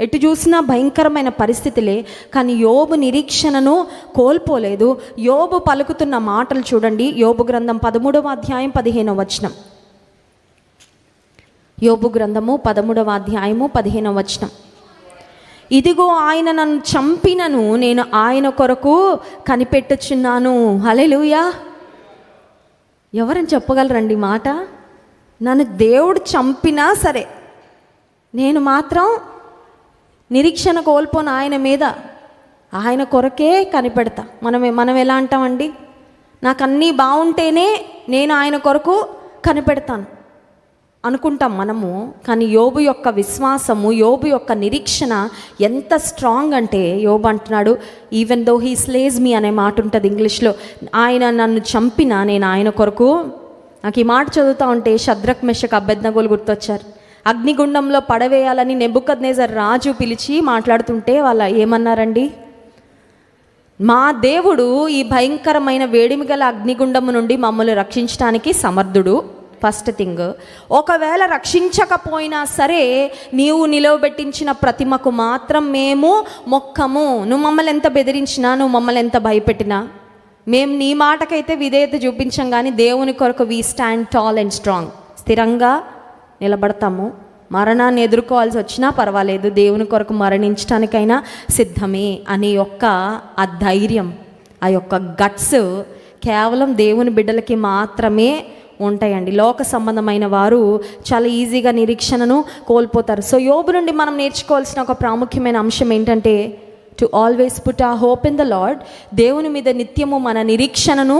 ఎటు చూసినా భయంకరమైన పరిస్థితులే. కానీ యోబు నిరీక్షణను కోల్పోలేదు. యోబు పలుకుతున్న మాటలు చూడండి. యోబు గ్రంథం 13వ అధ్యాయం 15వ వచనం. యోబు గ్రంథము 13వ అధ్యాయము 15వ వచనం. ఇదిగో ఆయన నన్ను చంపినను నేను ఆయన కొరకు కనిపెట్టుచున్నాను. హల్లెలూయా. ఎవరని చెప్పగలరండి మాట? నన్ను దేవుడు చంపినా సరే నేను మాత్రం నిరీక్షణ కోల్పోను ఆయన మీద, ఆయన కొరకే కనిపెడతా. మనం ఎలా అంటామండి? నాకు అన్నీ బాగుంటేనే నేను ఆయన కొరకు కనిపెడతాను అనుకుంటాం మనము. కానీ యోబు యొక్క విశ్వాసము, యోబు యొక్క నిరీక్షణ ఎంత స్ట్రాంగ్ అంటే, యోబు అంటున్నాడు, ఈవెన్ దో హీ స్లేజ్ మీ అనే మాట ఉంటుంది ఇంగ్లీష్లో. ఆయన నన్ను చంపినా నేను ఆయన కొరకు. నాకు ఈ మాట చదువుతూ ఉంటే షద్రక్ మెషక్ అబేద్నెగోలు గుర్తొచ్చారు. అగ్నిగుండంలో పడవేయాలని నెబుకద్నెజర్ రాజు పిలిచి మాట్లాడుతుంటే వాళ్ళు ఏమన్నారండి? మా దేవుడు ఈ భయంకరమైన వేడిమి గల అగ్నిగుండము నుండి మమ్మల్ని రక్షించడానికి సమర్థుడు. ఫస్ట్ థింగ్, ఒకవేళ రక్షించకపోయినా సరే నీవు నిలవబెట్టించిన ప్రతిమకు మాత్రం మేము మొక్కము. నువ్వు మమ్మల్ని ఎంత బెదిరించినా, నువ్వు మమ్మల్ని ఎంత భయపెట్టినా మేము నీ మాటకైతే విధేయత చూపించాం. కానీ దేవుని కొరకు we stand tall and strong. స్థిరంగా నిలబడతాము. మరణాన్ని ఎదుర్కోవాల్సి వచ్చినా పర్వాలేదు, దేవుని కొరకు మరణించడానికైనా సిద్ధమే అనే ఆ ధైర్యం, ఆ యొక్క గట్స్ కేవలం దేవుని బిడ్డలకి మాత్రమే ఉంటాయండి. లోక సంబంధమైన వారు చాలా ఈజీగా నిరీక్షణను కోల్పోతారు. సో యోబు నుండి మనం నేర్చుకోవాల్సిన ఒక ప్రాముఖ్యమైన అంశం ఏంటంటే, టు ఆల్వేస్ పుట్ ఆ హోప్ ఇన్ ద లార్డ్. దేవుని మీద నిత్యము మన నిరీక్షణను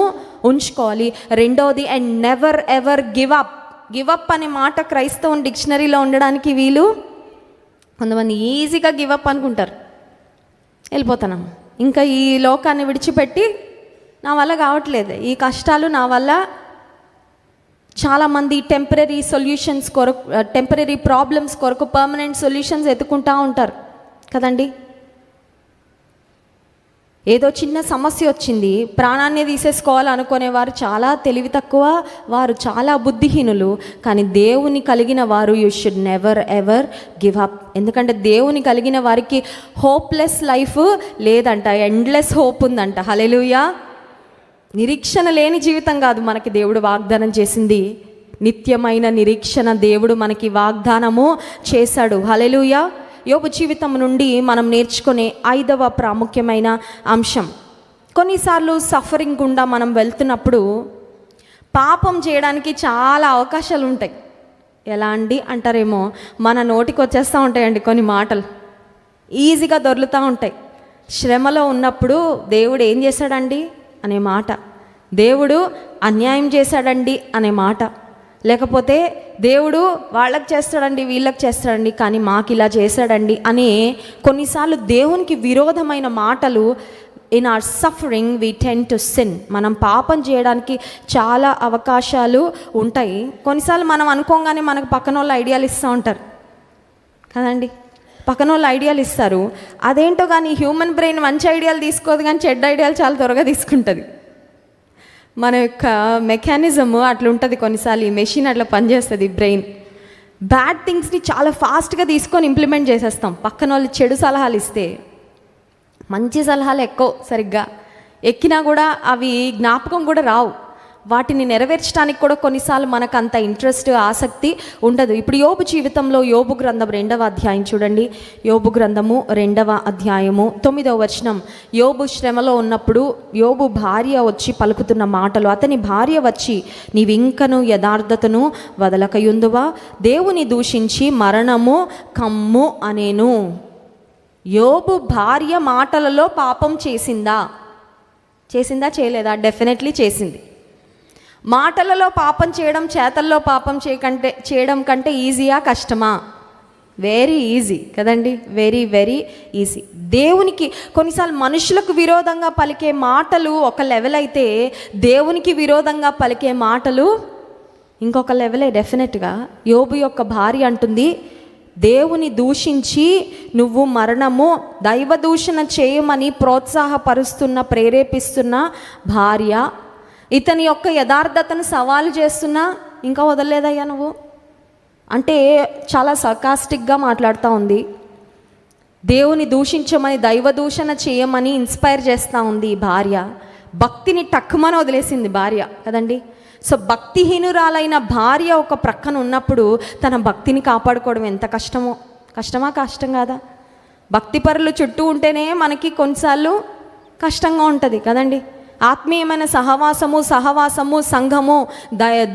ఉంచుకోవాలి. రెండవది, and never ever give up. Give up అనే మాట క్రైస్తవ డిక్షనరీలో ఉండడానికి వీలు. కొంతమంది ఈజీగా గివ్ అప్ అనుకుంటారు, వెళ్ళిపోతున్నాం, ఇంకా ఈ లోకాన్ని విడిచిపెట్టి నా వల్ల కావట్లేదు, ఈ కష్టాలు నా వల్ల. చాలామంది టెంపరీ సొల్యూషన్స్ కొరకు, టెంపరీ ప్రాబ్లమ్స్ కొరకు పర్మనెంట్ సొల్యూషన్స్ ఎత్తుకుంటూ ఉంటారు కదండి. ఏదో చిన్న సమస్య వచ్చింది, ప్రాణాన్ని తీసేసుకోవాలనుకునేవారు చాలా తెలివి తక్కువ, వారు చాలా బుద్ధిహీనులు. కానీ దేవుని కలిగిన వారు you should never ever give up. ఎందుకంటే దేవుని కలిగిన వారికి హోప్లెస్ లైఫ్ లేదంట, ఎండ్లెస్ హోప్ ఉందంట. హల్లెలూయా. నిరీక్షణ లేని జీవితం కాదు మనకి దేవుడు వాగ్దానం చేసింది. నిత్యమైన నిరీక్షణ దేవుడు మనకి వాగ్దానము చేశాడు. హల్లెలూయా. యోబు జీవితం నుండి మనం నేర్చుకునే 5వ ప్రాముఖ్యమైన అంశం, కొన్నిసార్లు సఫరింగ్ గుండా మనం వెళ్తున్నప్పుడు పాపం చేయడానికి చాలా అవకాశాలు ఉంటాయి. ఎలా అండి అంటారేమో, మన నోటికి వచ్చేస్తూ ఉంటాయండి కొన్ని మాటలు, ఈజీగా దొర్లుతూ ఉంటాయి. శ్రమలో ఉన్నప్పుడు దేవుడు ఏం చేశాడండి అనే మాట, దేవుడు అన్యాయం చేశాడండి అనే మాట, లేకపోతే దేవుడు వాళ్ళకి చేస్తాడండి వీళ్ళకి చేస్తాడండి కానీ మాకు ఇలా చేశాడండి అని కొన్నిసార్లు దేవునికి విరోధమైన మాటలు. In our suffering we tend to sin. మనం పాపం చేయడానికి చాలా అవకాశాలు ఉంటాయి. కొన్నిసార్లు మనం అనుకోగానే మనకు పక్కన వాళ్ళు ఐడియాలు ఇస్తూ ఉంటారు కదండి. పక్కన వాళ్ళు ఐడియాలు ఇస్తారు, అదేంటో కానీ హ్యూమన్ బ్రెయిన్ మంచి ఐడియాలు తీసుకోదు కానీ చెడ్డ ఐడియాలు చాలా త్వరగా తీసుకుంటుంది. మన యొక్క మెకానిజము అట్లా ఉంటుంది. కొన్నిసార్లు ఈ మెషిన్ అట్లా పనిచేస్తుంది. బ్రెయిన్ బ్యాడ్ థింగ్స్ని చాలా ఫాస్ట్గా తీసుకొని ఇంప్లిమెంట్ చేసేస్తాం. పక్కన వాళ్ళు చెడు సలహాలు ఇస్తే, మంచి సలహాలు ఎక్కువ సరిగ్గా ఎక్కినా కూడా అవి జ్ఞాపకం కూడా రావు. వాటిని నెరవేర్చడానికి కూడా కొన్నిసార్లు మనకు అంత ఇంట్రెస్ట్, ఆసక్తి ఉండదు. ఇప్పుడు యోబు జీవితంలో యోబు గ్రంథం 2వ అధ్యాయం చూడండి. యోబు గ్రంథము 2వ అధ్యాయము 9వ వచనం. యోబు శ్రమలో ఉన్నప్పుడు యోబు భార్య వచ్చి పలుకుతున్న మాటలు. అతని భార్య వచ్చి, నీవింకను యథార్థతను వదలకయుందువా, దేవుని దూషించి మరణము కమ్ము అనేను. యోబు భార్య మాటలలో పాపం చేసిందా? చేయలేదా? డెఫినెట్లీ చేసింది. మాటలలో పాపం చేయడం చేతల్లో పాపం చేయడం కంటే ఈజీయా, కష్టమా? వెరీ ఈజీ కదండి, వెరీ వెరీ ఈజీ. దేవునికి కొన్నిసార్లు మనుషులకు విరోధంగా పలికే మాటలు ఒక లెవెల్ అయితే, దేవునికి విరోధంగా పలికే మాటలు ఇంకొక లెవెలే డెఫినెట్గా. యోబు యొక్క భార్య అంటుంది, దేవుని దూషించి నువ్వు మరణము, దైవ దూషణ చేయమని ప్రోత్సాహపరుస్తున్న, ప్రేరేపిస్తున్న భార్య, ఇతని యొక్క యథార్థతను సవాలు చేస్తున్నా ఇంకా వదలలేదయ్యా నువ్వు అంటే చాలా సర్కాస్టిక్గా మాట్లాడుతూ ఉంది. దేవుని దూషించమని, దైవ దూషణ చేయమని ఇన్స్పైర్ చేస్తూ ఉంది ఈ భార్య. భక్తిని టక్కుమని వదిలేసింది భార్య కదండి. సో భక్తిహీనురాలైన భార్య ఒక ప్రక్కన ఉన్నప్పుడు తన భక్తిని కాపాడుకోవడం ఎంత కష్టమో. కష్టం కాదా? భక్తిపరులు చుట్టూ ఉంటేనే మనకి కొన్నిసార్లు కష్టంగా ఉంటుంది కదండి. ఆత్మీయమైన సహవాసము సంఘము,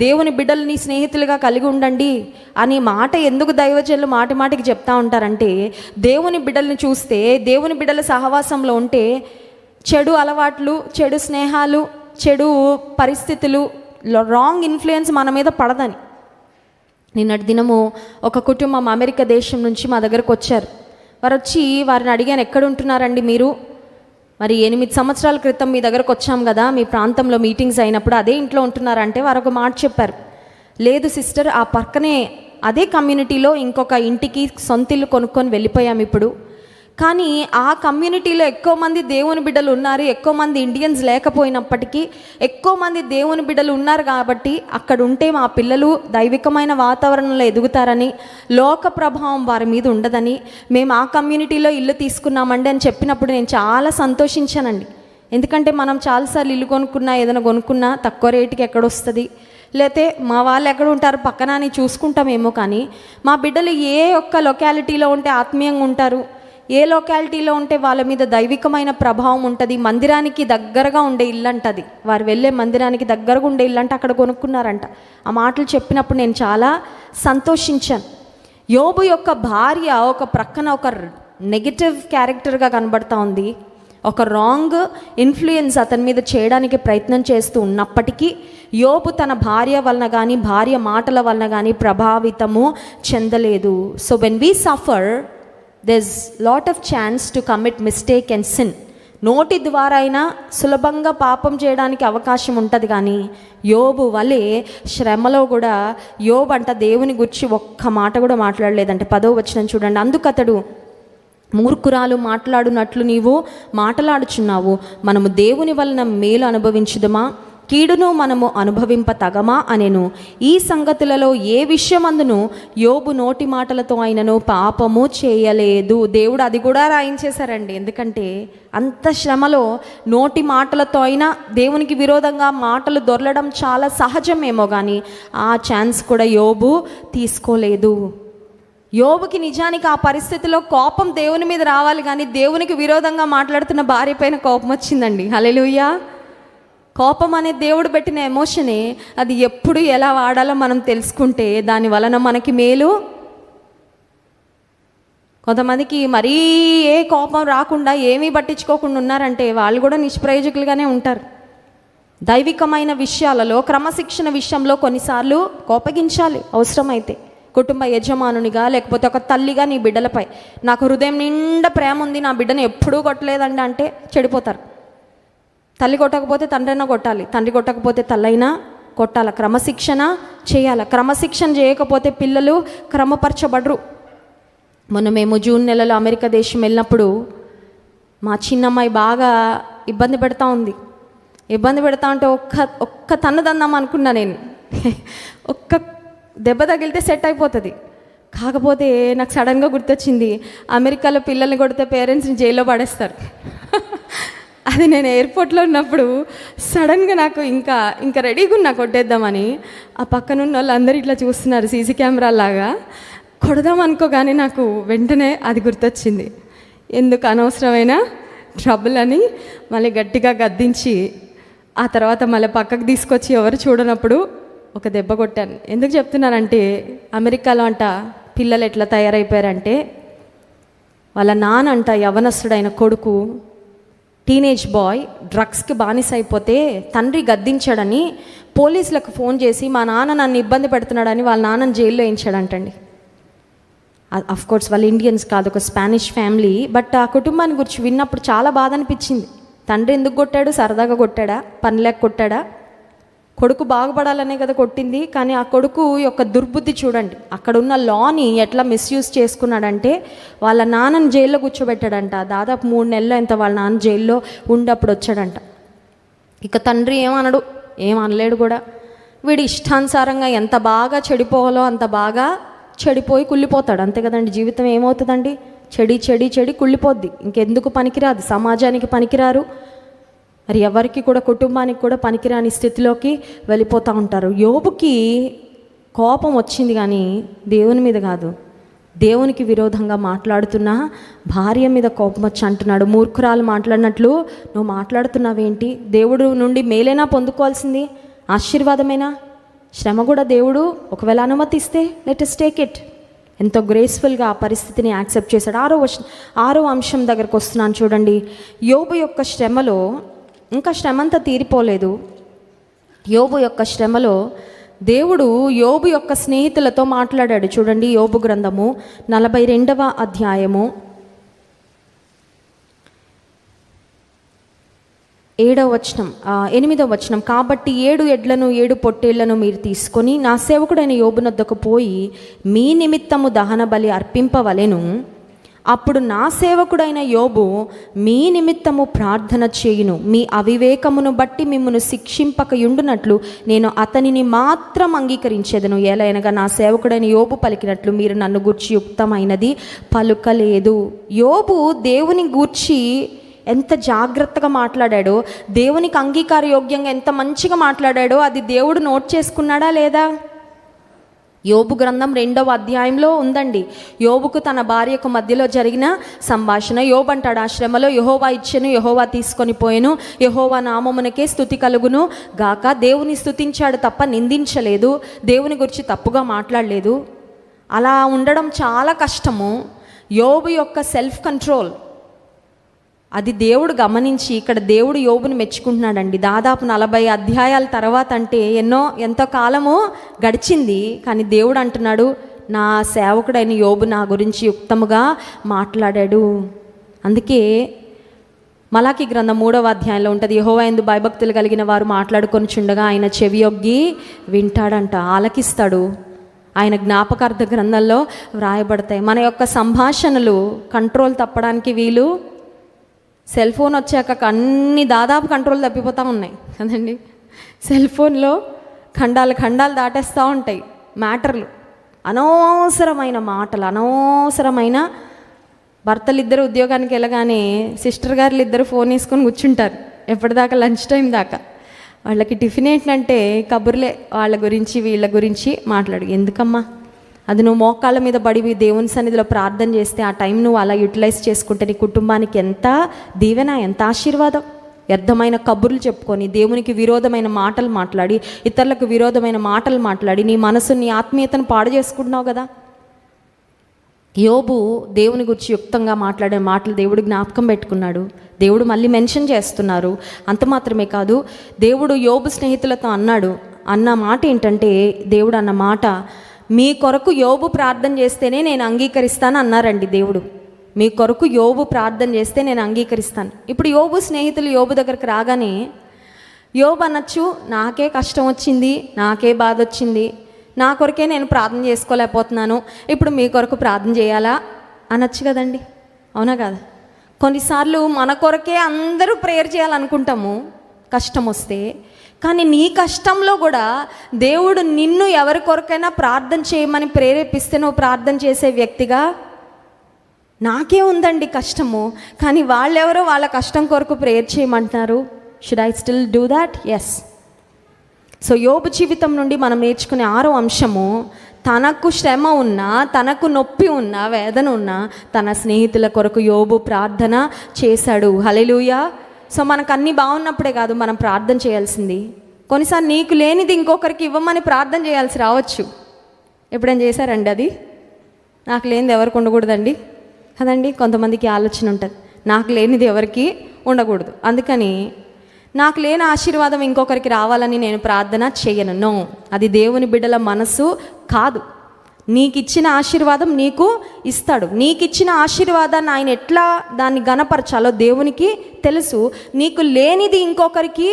దేవుని బిడ్డలని స్నేహితులుగా కలిగి ఉండండి అని మాట ఎందుకు దైవజనులు మాటికి చెప్తా ఉంటారంటే, దేవుని బిడ్డలను చూస్తే, దేవుని బిడ్డల సహవాసంలో ఉంటే చెడు అలవాట్లు, చెడు స్నేహాలు, చెడు పరిస్థితులు, రాంగ్ ఇన్ఫ్లుయెన్స్ మన మీద పడదని. నిన్నటి దినము ఒక కుటుంబం అమెరికా దేశం నుంచి మా దగ్గరకు వచ్చారు. వారిని అడిగాను, ఎక్కడ ఉంటున్నారండి మీరు? మరి 8 సంవత్సరాల క్రితం మీ దగ్గరకు వచ్చాం కదా, మీ ప్రాంతంలో మీటింగ్స్ అయినప్పుడు అదే ఇంట్లో ఉంటున్నారంటే వారు ఒక మాట చెప్పారు. లేదు సిస్టర్, ఆ పక్కనే అదే కమ్యూనిటీలో ఇంకొక ఇంటికి సొంత ఇల్లు కొనుక్కొని వెళ్ళిపోయాం ఇప్పుడు. కానీ ఆ కమ్యూనిటీలో ఎక్కువ మంది దేవుని బిడ్డలు ఉన్నారు, ఎక్కువ మంది ఇండియన్స్ లేకపోయినప్పటికీ ఎక్కువ మంది దేవుని బిడ్డలు ఉన్నారు కాబట్టి అక్కడ ఉంటే మా పిల్లలు దైవికమైన వాతావరణంలో ఎదుగుతారని, లోక ప్రభావం వారి మీద ఉండదని మేము ఆ కమ్యూనిటీలో ఇల్లు తీసుకున్నామండి అని చెప్పినప్పుడు నేను చాలా సంతోషించానండి. ఎందుకంటే మనం చాలాసార్లు ఇల్లు కొనుక్కున్నా, ఏదైనా కొనుక్కున్నా తక్కువ రేటుకి ఎక్కడొస్తుంది, లేతే మా వాళ్ళు ఎక్కడ ఉంటారు పక్కన అని చూసుకుంటామేమో. కానీ మా బిడ్డలు ఏ ఒక్క లొకాలిటీలో ఉంటే ఆత్మీయంగా ఉంటారు, ఏ లొకాలిటీలో ఉంటే వాళ్ళ మీద దైవికమైన ప్రభావం ఉంటుంది, మందిరానికి దగ్గరగా ఉండే ఇల్లు అంటది, వారు వెళ్ళే మందిరానికి దగ్గరగా ఉండే ఇల్లు అంటే అక్కడ కొనుక్కున్నారంట. ఆ మాటలు చెప్పినప్పుడు నేను చాలా సంతోషించాను. యోబు యొక్క భార్య ఒక ప్రక్కన ఒక నెగటివ్ క్యారెక్టర్గా కనబడతా ఉంది, ఒక రాంగ్ ఇన్ఫ్లుయెన్స్ అతని మీద చేయడానికి ప్రయత్నం చేస్తూ ఉన్నప్పటికీ యోబు తన భార్య వలన కానీ, భార్య మాటల వలన కానీ ప్రభావితము చెందలేదు. So when we suffer, there's lot of chance to commit mistake and sin. నోటి ద్వారా అయినా సులభంగా పాపం చేయడానికి అవకాశం ఉంటుంది. కానీ యోబు వలె శ్రమలో కూడా యోబు అంట దేవుని గురించి ఒక్క మాట కూడా మాట్లాడలేదంటే. 10వ వచనం చూడండి. అందుకతడు, మూర్ఖురాలు మాట్లాడునట్లు నీవు మాట్లాడుచున్నావు, మనము దేవుని వలన మేలు అనుభవించుదమా, కీడును మనము అనుభవింప తగమా అనేను. ఈ సంగతులలో ఏ విషయమందును యోబు నోటి మాటలతో ఆయనను పాపము చేయలేదు. దేవుడు అది కూడా రాయించేశారండి. ఎందుకంటే అంత శ్రమలో నోటి మాటలతో అయినా దేవునికి విరోధంగా మాటలు దొరలడం చాలా సహజమేమో, కానీ ఆ ఛాన్స్ కూడా యోబు తీసుకోలేదు. యోబుకి నిజానికి ఆ పరిస్థితిలో కోపం దేవుని మీద రావాలి, కానీ దేవునికి విరోధంగా మాట్లాడుతున్న భార్య పైన కోపం వచ్చిందండి. హల్లెలూయా. కోపం అనే దేవుడు పెట్టిన ఎమోషనే, అది ఎప్పుడు ఎలా వాడాలో మనం తెలుసుకుంటే దాని వలన మనకి మేలు. కొంతమందికి మరీ ఏ కోపం రాకుండా ఏమీ పట్టించుకోకుండా ఉన్నారంటే వాళ్ళు కూడా నిష్ప్రయోజకులుగానే ఉంటారు. దైవికమైన విషయాలలో, క్రమశిక్షణ విషయంలో కొన్నిసార్లు కోపగించాలి అవసరమైతే. కుటుంబ యజమానునిగా లేకపోతే ఒక తల్లిగా నీ బిడ్డలపై నాకు హృదయం నిండా ప్రేమ ఉంది, నా బిడ్డను ఎప్పుడూ కొట్టలేదండి అంటే చెడిపోతారు. తల్లి కొట్టకపోతే తండ్రైనా కొట్టాలి, తండ్రి కొట్టకపోతే తల్లైనా కొట్టాలి. క్రమశిక్షణ చేయాలి. క్రమశిక్షణ చేయకపోతే పిల్లలు క్రమపరచబడరు. మొన్న మేము జూన్ నెలలో అమెరికా దేశం వెళ్ళినప్పుడు మా చిన్నమ్మాయి బాగా ఇబ్బంది పెడతా ఉంది. ఇబ్బంది పెడతా ఉంటే ఒక్క తన్ను దందాం అనుకున్నా నేను. ఒక్క దెబ్బ తగిలితే సెట్ అయిపోతుంది. కాకపోతే నాకు సడన్గా గుర్తొచ్చింది, అమెరికాలో పిల్లల్ని కొడితే పేరెంట్స్ని జైల్లో పడేస్తారు. అది నేను ఎయిర్పోర్ట్లో ఉన్నప్పుడు సడన్గా నాకు ఇంకా రెడీగా ఉన్నా కొట్టేద్దామని. ఆ పక్కనున్న వాళ్ళందరూ ఇట్లా చూస్తున్నారు సీసీ కెమెరా లాగా. కొడదాం అనుకోగానే నాకు వెంటనే అది గుర్తొచ్చింది. ఎందుకు అనవసరమైన ట్రబుల్ అని మళ్ళీ గట్టిగా గద్దించి ఆ తర్వాత మళ్ళీ పక్కకు తీసుకొచ్చి ఎవరు చూడనప్పుడు ఒక దెబ్బ కొట్టాను. ఎందుకు చెప్తున్నానంటే, అమెరికాలో అంట పిల్లలు ఎట్లా తయారైపోయారంటే, వాళ్ళ నానంట యవనస్తుడైన కొడుకు టీనేజ్ బాయ్ డ్రగ్స్కి బానిస అయిపోతే తండ్రి గద్దించాడని పోలీసులకు ఫోన్ చేసి మా నాన్న నన్ను ఇబ్బంది పెడుతున్నాడని వాళ్ళ నాన్నని జైల్లో వేయించాడంటండి. అఫ్కోర్స్ వాళ్ళు ఇండియన్స్ కాదు, ఒక స్పానిష్ ఫ్యామిలీ. బట్ ఆ కుటుంబాన్ని గురించి విన్నప్పుడు చాలా బాధ అనిపించింది. తండ్రి ఎందుకు కొట్టాడు? సరదాగా కొట్టాడా? పని లేక కొట్టాడా? కొడుకు బాగుపడాలనే కదా కొట్టింది. కానీ ఆ కొడుకు యొక్క దుర్బుద్ధి చూడండి, అక్కడున్న లాని ఎట్లా మిస్యూజ్ చేసుకున్నాడంటే వాళ్ళ నాన్నని జైల్లో కూర్చోబెట్టాడంట. దాదాపు 3 నెలలు ఎంత వాళ్ళ నాన్న జైల్లో ఉండప్పుడు వచ్చాడంట. ఇక తండ్రి ఏమనడు, ఏమనలేడు కూడా. వీడి ఇష్టానుసారంగా ఎంత బాగా చెడిపోవాలో అంత బాగా చెడిపోయి కుళ్ళిపోతాడు. అంతే కదండి, జీవితం ఏమవుతుందండి? చెడి కుళ్ళిపోద్ది. ఇంకెందుకు పనికిరాదు, సమాజానికి పనికిరారు, మరి ఎవరికి కూడా, కుటుంబానికి కూడా పనికిరాని స్థితిలోకి వెళ్ళిపోతూ ఉంటారు. యోబుకి కోపం వచ్చింది కానీ దేవుని మీద కాదు. దేవునికి విరోధంగా మాట్లాడుతున్న భార్య మీద కోపం వచ్చి అంటున్నాడు. మూర్ఖురాలు మాట్లాడినట్లు నువ్వు మాట్లాడుతున్నావేంటి? దేవుడు నుండి మేలేనా పొందుకోవాల్సింది? ఆశీర్వాదమేనా? శ్రమ కూడా దేవుడు ఒకవేళ అనుమతిస్తే లెట్ us టేక్ ఇట్. ఎంతో గ్రేస్ఫుల్గా ఆ పరిస్థితిని యాక్సెప్ట్ చేశాడు. 6వ అంశం దగ్గరకు వస్తున్నాను చూడండి. యోబు యొక్క శ్రమలో ఇంకా శ్రమంతా తీరిపోలేదు. యోబు యొక్క శ్రమలో దేవుడు యోబు యొక్క స్నేహితులతో మాట్లాడాడు. చూడండి, యోబు గ్రంథము 42వ అధ్యాయము 8వ వచనం. కాబట్టి 7 ఎడ్లను 7 పొట్టేళ్లను మీరు తీసుకొని నా సేవకుడైన యోబునొద్దకు పోయి మీ నిమిత్తము దహన బలి అర్పింపవలెను. అప్పుడు నా సేవకుడైన యోబు మీ నిమిత్తము ప్రార్థన చేయును. మీ అవివేకమును బట్టి మిమ్మును శిక్షింపకయుండునట్లు నేను అతనిని మాత్రం అంగీకరించేదను. ఏలైనగా నా సేవకుడైన యోబు పలికినట్లు మీరు నన్ను గూర్చి యుక్తమైనది పలుకలేదు. యోబు దేవుని గూర్చి ఎంత జాగ్రత్తగా మాట్లాడాడో, దేవునికి అంగీకారయోగ్యంగా ఎంత మంచిగా మాట్లాడాడో అది దేవుడు నోట్ చేసుకున్నాడా లేదా? యోబు గ్రంథం 2వ అధ్యాయంలో ఉందండి. యోబుకు తన భార్యకు మధ్యలో జరిగిన సంభాషణ. యోబు అంటాడు, ఆ శ్రమలో యెహోవా ఇచ్చెను, యెహోవా తీసుకొని పోయెను, యెహోవా నామమునకే స్తుతి కలుగును గాక. దేవుని స్తుతించాడు తప్ప నిందించలేదు, దేవుని గురించి తప్పుగా మాట్లాడలేదు. అలా ఉండడం చాలా కష్టము. యోబు యొక్క సెల్ఫ్ కంట్రోల్ అది దేవుడు గమనించి ఇక్కడ దేవుడు యోబుని మెచ్చుకుంటున్నాడండి. దాదాపు 40 అధ్యాయాల తర్వాత అంటే ఎంతో కాలము గడిచింది. కానీ దేవుడు అంటున్నాడు, నా సేవకుడైన యోబు నా గురించి యుక్తముగా మాట్లాడాడు. అందుకే మలాకి గ్రంథం 3వ అధ్యాయంలో ఉంటుంది, యెహోవా యందు భయభక్తులు కలిగిన వారు మాట్లాడుకొని చుండగా ఆయన చెవియొగ్గి వింటాడంట, ఆలకిస్తాడు. ఆయన జ్ఞాపకార్థ గ్రంథంలో వ్రాయబడతాయి. మన యొక్క సంభాషణలు కంట్రోల్ తప్పడానికి వీలు. సెల్ ఫోన్ వచ్చాక అన్ని దాదాపు కంట్రోల్ తప్పిపోతూ ఉన్నాయి కదండి. సెల్ ఫోన్లో ఖండాలు దాటేస్తూ ఉంటాయి మ్యాటర్లు, అనవసరమైన మాటలు, అనవసరమైన. భర్తలు ఇద్దరు ఉద్యోగానికి వెళ్ళగానే సిస్టర్ గారులు ఇద్దరు ఫోన్ వేసుకొని కూర్చుంటారు ఎప్పటిదాకా, లంచ్ టైం దాకా. వాళ్ళకి టిఫిన్ ఏంటంటే కబుర్లే, వాళ్ళ గురించి వీళ్ళ గురించి మాట్లాడు. ఎందుకమ్మా? అది నువ్వు మోకాళ్ళ మీద పడి దేవుని సన్నిధిలో ప్రార్థన చేస్తే ఆ టైం నువ్వు అలా యూటిలైజ్ చేసుకుంటే నీ కుటుంబానికి ఎంత దీవెన, ఎంత ఆశీర్వాదం. వ్యర్థమైన కబుర్లు చెప్పుకొని దేవునికి విరోధమైన మాటలు మాట్లాడి, ఇతరులకు విరోధమైన మాటలు మాట్లాడి నీ మనసు, నీ ఆత్మీయతను పాడు చేసుకుంటున్నావు కదా. యోబు దేవుని గురించి యుక్తంగా మాట్లాడే మాటలు దేవుడు జ్ఞాపకం పెట్టుకున్నాడు. దేవుడు మళ్ళీ మెన్షన్ చేస్తున్నారు. అంత మాత్రమే కాదు, దేవుడు యోబు స్నేహితులతో అన్న మాట ఏంటంటే, దేవుడు అన్న మాట, మీ కొరకు యోబు ప్రార్థన చేస్తేనే నేను అంగీకరిస్తాను అన్నారండి దేవుడు. మీ కొరకు యోబు ప్రార్థన చేస్తే నేను అంగీకరిస్తాను. ఇప్పుడు యోబు స్నేహితులు యోబు దగ్గరికి రాగానే యోబు అనొచ్చు, నాకే కష్టం వచ్చింది, నాకే బాధ వచ్చింది, నా కొరకే నేను ప్రార్థన చేసుకోలేకపోతున్నాను, ఇప్పుడు మీ కొరకు ప్రార్థన చేయాలా అనొచ్చు కదండి. అవునా కదా? కొన్నిసార్లు మన కొరకే అందరూ ప్రేయర్ చేయాలనుకుంటాము కష్టం వస్తే. కానీ నీ కష్టంలో కూడా దేవుడు నిన్ను ఎవరి కొరకైనా ప్రార్థన చేయమని ప్రేరేపిస్తే నువ్వు ప్రార్థన చేసే వ్యక్తిగా నాకే ఉందండి కష్టము, కానీ వాళ్ళెవరో వాళ్ళ కష్టం కొరకు ప్రేయర్ చేయమంటున్నారు. Should I still do that? Yes. So యోబు జీవితం నుండి మనం నేర్చుకునే 6వ అంశము, తనకు శ్రమ ఉన్నా, తనకు నొప్పి ఉన్నా, వేదన ఉన్నా, తన స్నేహితుల కొరకు యోబు ప్రార్థన చేశాడు. హల్లెలూయా. సో మనకు అన్నీ బాగున్నప్పుడే కాదు మనం ప్రార్థన చేయాల్సింది. కొన్నిసార్లు నీకు లేనిది ఇంకొకరికి ఇవ్వమని ప్రార్థన చేయాల్సి రావచ్చు. ఎప్పుడైనా చేశారండి అది? నాకు లేనిది ఎవరికి ఉండకూడదండి కదండి. కొంతమందికి ఆలోచన ఉంటుంది, నాకు లేనిది ఎవరికి ఉండకూడదు, అందుకని నాకు లేని ఆశీర్వాదం ఇంకొకరికి రావాలని నేను ప్రార్థన చేయను. నో, అది దేవుని బిడ్డల మనసు కాదు. నీకు ఇచ్చిన ఆశీర్వాదం నీకు ఇస్తాడు. నీకు ఇచ్చిన ఆశీర్వాదాన్ని ఆయన ఎట్లా దాన్ని గణపరచాలో దేవునికి తెలుసు. నీకు లేనిది ఇంకొకరికి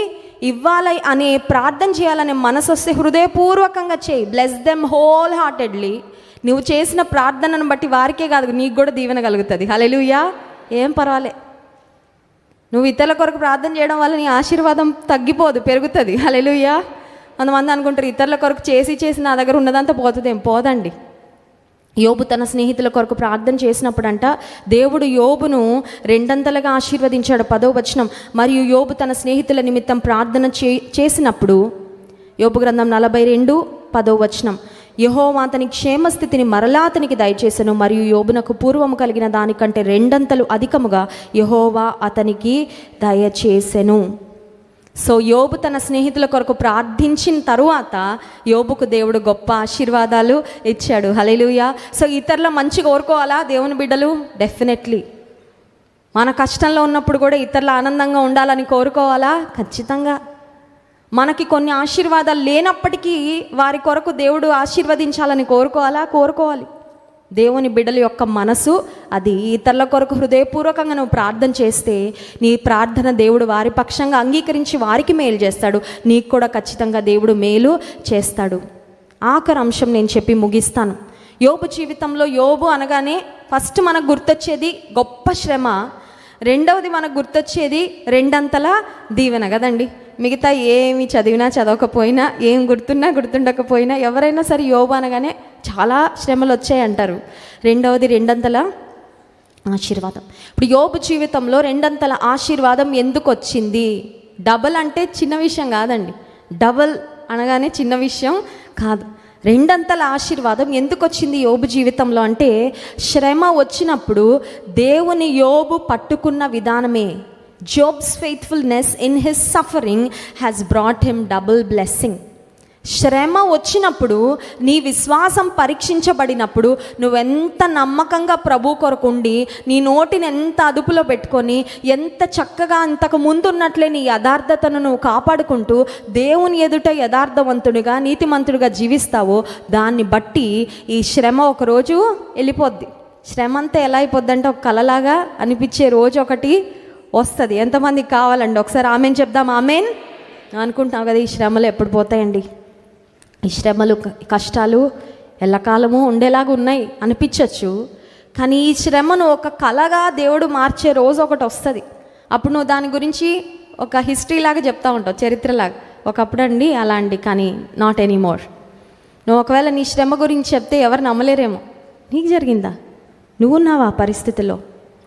ఇవ్వాలి అనే ప్రార్థన చేయాలనే మనసు వస్తే హృదయపూర్వకంగా చేయి. Bless them whole heartedly. నువ్వు చేసిన ప్రార్థనను బట్టి వారికే కాదు, నీకు కూడా దీవెన కలుగుతుంది. హల్లెలూయా. ఏం పర్వాలే, నువ్వు ఇతరుల కొరకు ప్రార్థన చేయడం వల్ల నీ ఆశీర్వాదం తగ్గిపోదు, పెరుగుతుంది. హల్లెలూయా. కొంతమంది అనుకుంటారు ఇతరుల కొరకు చేసి నా దగ్గర ఉన్నదంతా పోతుందేం. పోదండి. యోబు తన స్నేహితుల కొరకు ప్రార్థన చేసినప్పుడంట దేవుడు యోబును 2 ఆశీర్వదించాడు. 10వ వచనం, మరియు యోబు తన స్నేహితుల నిమిత్తం ప్రార్థన చేసినప్పుడు, యోబు గ్రంథం 42:10వ వచనం, యెహోవా అతని క్షేమస్థితిని మరలా అతనికి దయచేసెను, మరియు యోబునకు పూర్వము కలిగిన దానికంటే 2 అధికముగా యెహోవా అతనికి దయచేసెను. సో యోబు తన స్నేహితుల కొరకు ప్రార్థించిన తరువాత యోబుకు దేవుడు గొప్ప ఆశీర్వాదాలు ఇచ్చాడు. హల్లెలూయా. సో ఇతరుల మంచి కోరుకోవాలా దేవుని బిడ్డలు? డెఫినెట్లీ. మన కష్టంలో ఉన్నప్పుడు కూడా ఇతరుల ఆనందంగా ఉండాలని కోరుకోవాలా? ఖచ్చితంగా. మనకి కొన్ని ఆశీర్వాదాలు లేనప్పటికీ వారి కొరకు దేవుడు ఆశీర్వదించాలని కోరుకోవాలా? కోరుకోవాలి. దేవుని బిడ్డల యొక్క మనసు అది. ఇతరుల కొరకు హృదయపూర్వకంగా నువ్వు ప్రార్థన చేస్తే నీ ప్రార్థన దేవుడు వారి పక్షంగా అంగీకరించి వారికి మేలు చేస్తాడు. నీకు కూడా ఖచ్చితంగా దేవుడు మేలు చేస్తాడు. ఆఖరి అంశం నేను చెప్పి ముగిస్తాను. యోబు జీవితంలో యోబు అనగానే ఫస్ట్ మనకు గుర్తొచ్చేది గొప్ప శ్రమ, రెండవది మనకు గుర్తొచ్చేది 2 దీవెన కదండి. మిగతా ఏమి చదివినా చదవకపోయినా, ఏం గుర్తుండకపోయినా ఎవరైనా సరే యోబు అనగానే చాలా శ్రమలు వచ్చాయి అంటారు. రెండవది 2 ఆశీర్వాదం. ఇప్పుడు యోబు జీవితంలో 2 ఆశీర్వాదం ఎందుకు వచ్చింది? డబల్ అంటే చిన్న విషయం కాదండి. డబల్ అనగానే చిన్న విషయం కాదు. 2 ఆశీర్వాదం ఎందుకు వచ్చింది యోబు జీవితంలో అంటే, శ్రమ వచ్చినప్పుడు దేవుని యోబు పట్టుకున్న విధానమే. Job's faithfulness in his suffering has brought him double blessing. శ్రమ వచ్చినప్పుడు, నీ విశ్వాసం పరీక్షించబడినప్పుడు, నువ్వెంత నమ్మకంగా ప్రభు కొరకు ఉండి నీ నోటిని ఎంత అదుపులో పెట్టుకొని ఎంత చక్కగా అంతకు ముందు ఉన్నట్లే నీ యథార్థతను నువ్వు కాపాడుకుంటూ దేవుని ఎదుట యథార్థవంతుడిగా నీతిమంతుడిగా జీవిస్తావో దాన్ని బట్టి ఈ శ్రమ ఒకరోజు వెళ్ళిపోద్ది. శ్రమ అంతా ఎలా అయిపోద్దంటే ఒక కలలాగా అనిపించే రోజు ఒకటి వస్తుంది. ఎంతమందికి కావాలండి? ఒకసారి ఆమెన్ చెప్దాం. ఆమెన్ అనుకుంటాం కదా. ఈ శ్రమలు ఎప్పుడు పోతాయండి? ఈ శ్రమలు కష్టాలు ఎల్లకాలము ఉండేలాగా ఉన్నాయి అనిపించవచ్చు, కానీ ఈ శ్రమను ఒక కళగా దేవుడు మార్చే రోజు ఒకటి వస్తుంది. అప్పుడు నువ్వు దాని గురించి ఒక హిస్టరీ లాగా చెప్తా ఉంటావు, చరిత్రలాగా. ఒకప్పుడు అండి అలా అండి, కానీ నాట్ ఎనీమోర్. నువ్వు ఒకవేళ నీ శ్రమ గురించి చెప్తే ఎవరు నమ్మలేరేమో. నీకు జరిగిందా? నువ్వున్నావా ఆ పరిస్థితిలో?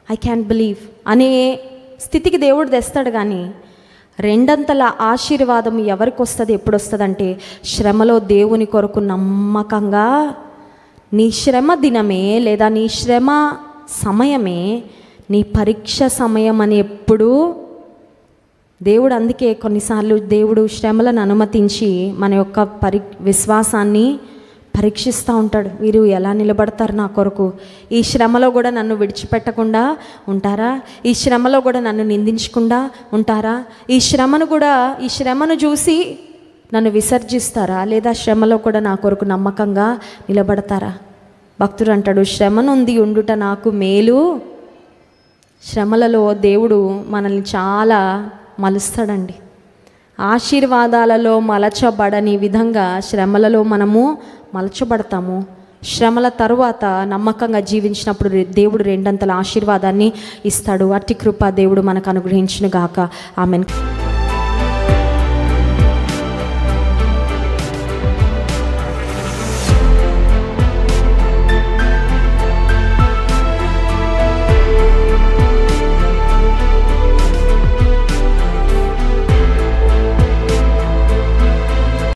ఐ క్యాన్ బిలీవ్ అనే స్థితికి దేవుడు తెస్తాడు. కానీ 2 ఆశీర్వాదం ఎవరికి వస్తుంది, ఎప్పుడు వస్తుంది అంటే, శ్రమలో దేవుని కొరకు నమ్మకంగా నీ శ్రమ దినమే లేదా నీ శ్రమ సమయమే నీ పరీక్ష సమయం అని ఎప్పుడు దేవుడు. అందుకే కొన్నిసార్లు దేవుడు శ్రమలను అనుమతించి మన యొక్క విశ్వాసాన్ని పరీక్షిస్తూ ఉంటాడు. వీరు ఎలా నిలబడతారు నా కొరకు? ఈ శ్రమలో కూడా నన్ను విడిచిపెట్టకుండా ఉంటారా? ఈ శ్రమలో కూడా నన్ను నిందించకుండా ఉంటారా? ఈ శ్రమను చూసి నన్ను విసర్జిస్తారా? లేదా శ్రమలో కూడా నా కొరకు నమ్మకంగా నిలబడతారా? భక్తుడు అంటాడు, శ్రమనుంది ఉండుట నాకు మేలు. శ్రమలలో దేవుడు మనల్ని చాలా మలుస్తాడండి. ఆశీర్వాదాలలో మలచబడని విధంగా శ్రమలలో మనము మలచబడతాము. శ్రమల తరువాత నమ్మకంగా జీవించినప్పుడు దేవుడు 2 ఆశీర్వాదాన్ని ఇస్తాడు. అట్టి కృప దేవుడు మనకు అనుగ్రహించును గాక. ఆమెన్.